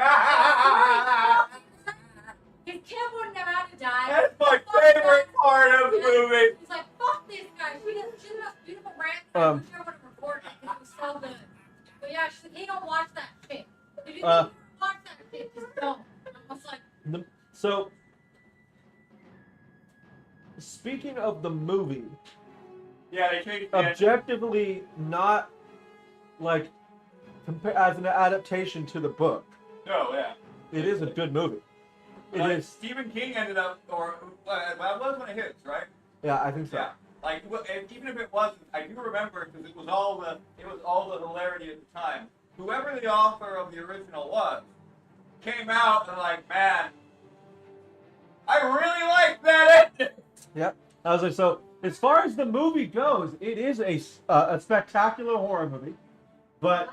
his kid wouldn't have had to die. That's my favorite part of the movie. He's like, fuck this guy. She's the most beautiful brand. I wish I would have recorded it because it was so good. But yeah, she's like, hey, don't watch that shit. If you think you watch that shit, just don't. I was like, So, speaking of the movie, yeah, they changed the objectively not like as an adaptation to the book. No, yeah. It is a good movie. It Like, is. Stephen King ended up, or that was one of his, right? Yeah, I think so. Yeah. Like even if it wasn't, I do remember because it was all the hilarity at the time. Whoever the author of the original was came out and like, man, I really like that ending. Yep. I was like, so as far as the movie goes, it is a spectacular horror movie, but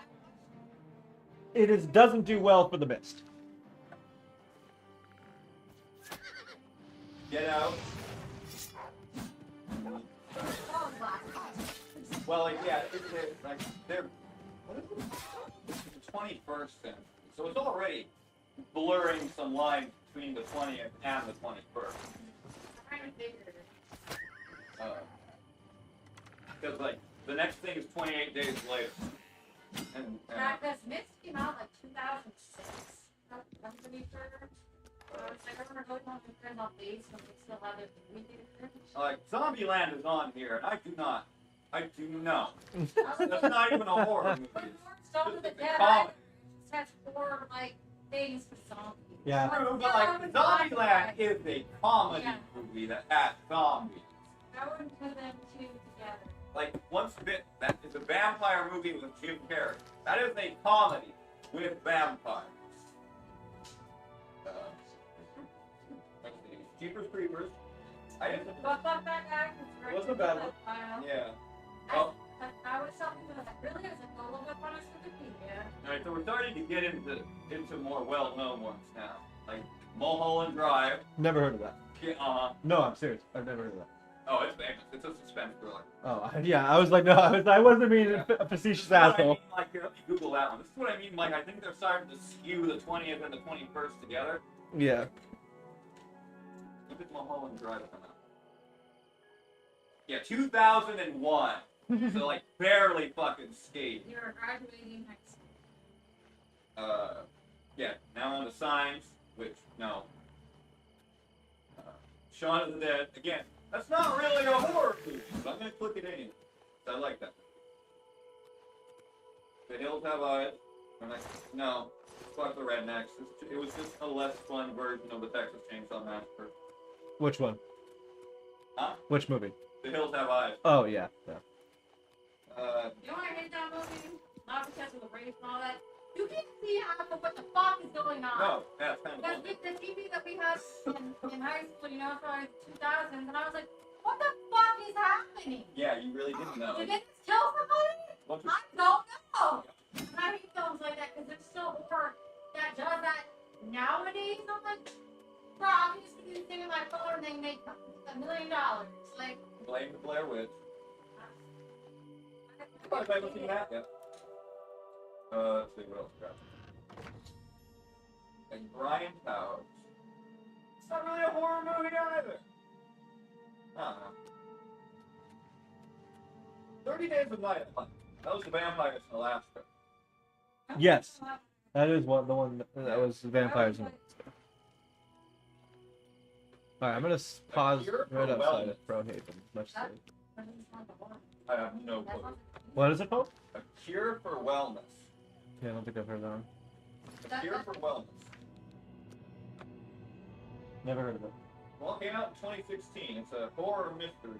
it doesn't do well for the Mist. Get out. Well, like, yeah, they're what is it? The 21st century, so it's already blurring some lines between the 20th and the 21st. Because like the next thing is 28 days later. And yeah, because Mist came out like 2006. I'm pretty sure. I remember going home with friends on base when they still had their movie theater. like Zombieland is on here, and I do not. That's not even a horror movie. It's Dawn of the just a Dead comedy. has four like things for zombies. Yeah. True, but like Zombieland is a comedy movie that has zombies. I wouldn't put them two together. Like Once Bit, that is a vampire movie with Jim Carrey. That is a comedy with vampires. Let's see, Jeepers Creepers. I didn't. But that guy was Wasn't a bad one. Yeah. Oh. I was talking about that. Really, I was like, go look up on his Wikipedia. Alright, so we're starting to get into more well-known ones now, like Mulholland Drive. Never heard of that. Yeah, No, I'm serious. I've never heard of that. Oh, it's famous. It's a suspense thriller. Oh, yeah. I was like, no, I wasn't being a facetious asshole. I mean, like, here, let me Google that one. This is what I mean. Like, I think they're starting to skew the 20th and the 21st together. Yeah. Look at Mulholland Drive come out. Yeah, 2001. So like barely fucking skate. You were graduating high school. Yeah, now on to Signs, which, no. Shaun of the Dead, again, that's not really a horror movie, but I'm gonna click it anyway. I like that. The Hills Have Eyes. No, fuck the rednecks. It was just a less fun version of the Texas Chainsaw Massacre. Which one? Huh? Which movie? The Hills Have Eyes. Oh, yeah. You know why I hate that movie? Not because of the race and all that. You can't see half of what the fuck is going on. No, that's kind of because with the TV that we had in high school, you know, for like 2000s, and I was like, what the fuck is happening? Yeah, you really didn't know. Did they kill somebody? I don't know. And I hate films like that because there's still horror that does that nowadays. I'm like, bro, I'm just gonna do my phone and they make $1 million. Like, blame the Blair Witch. I haven't seen that yet. Let's see what else we got. And Brian Powers. It's not really a horror movie either. I don't know. 30 Days of Night. That was the vampires in Alaska. Yes. That is the one that was Vampires in Alaska. Alright, I'm gonna pause right outside of Crowhaven. Much safe. I have no clue. What is it called? A Cure for Wellness. Yeah, I don't think I've heard that one. A Cure for Wellness. Never heard of it. Well, it came out in 2016. It's a horror mystery.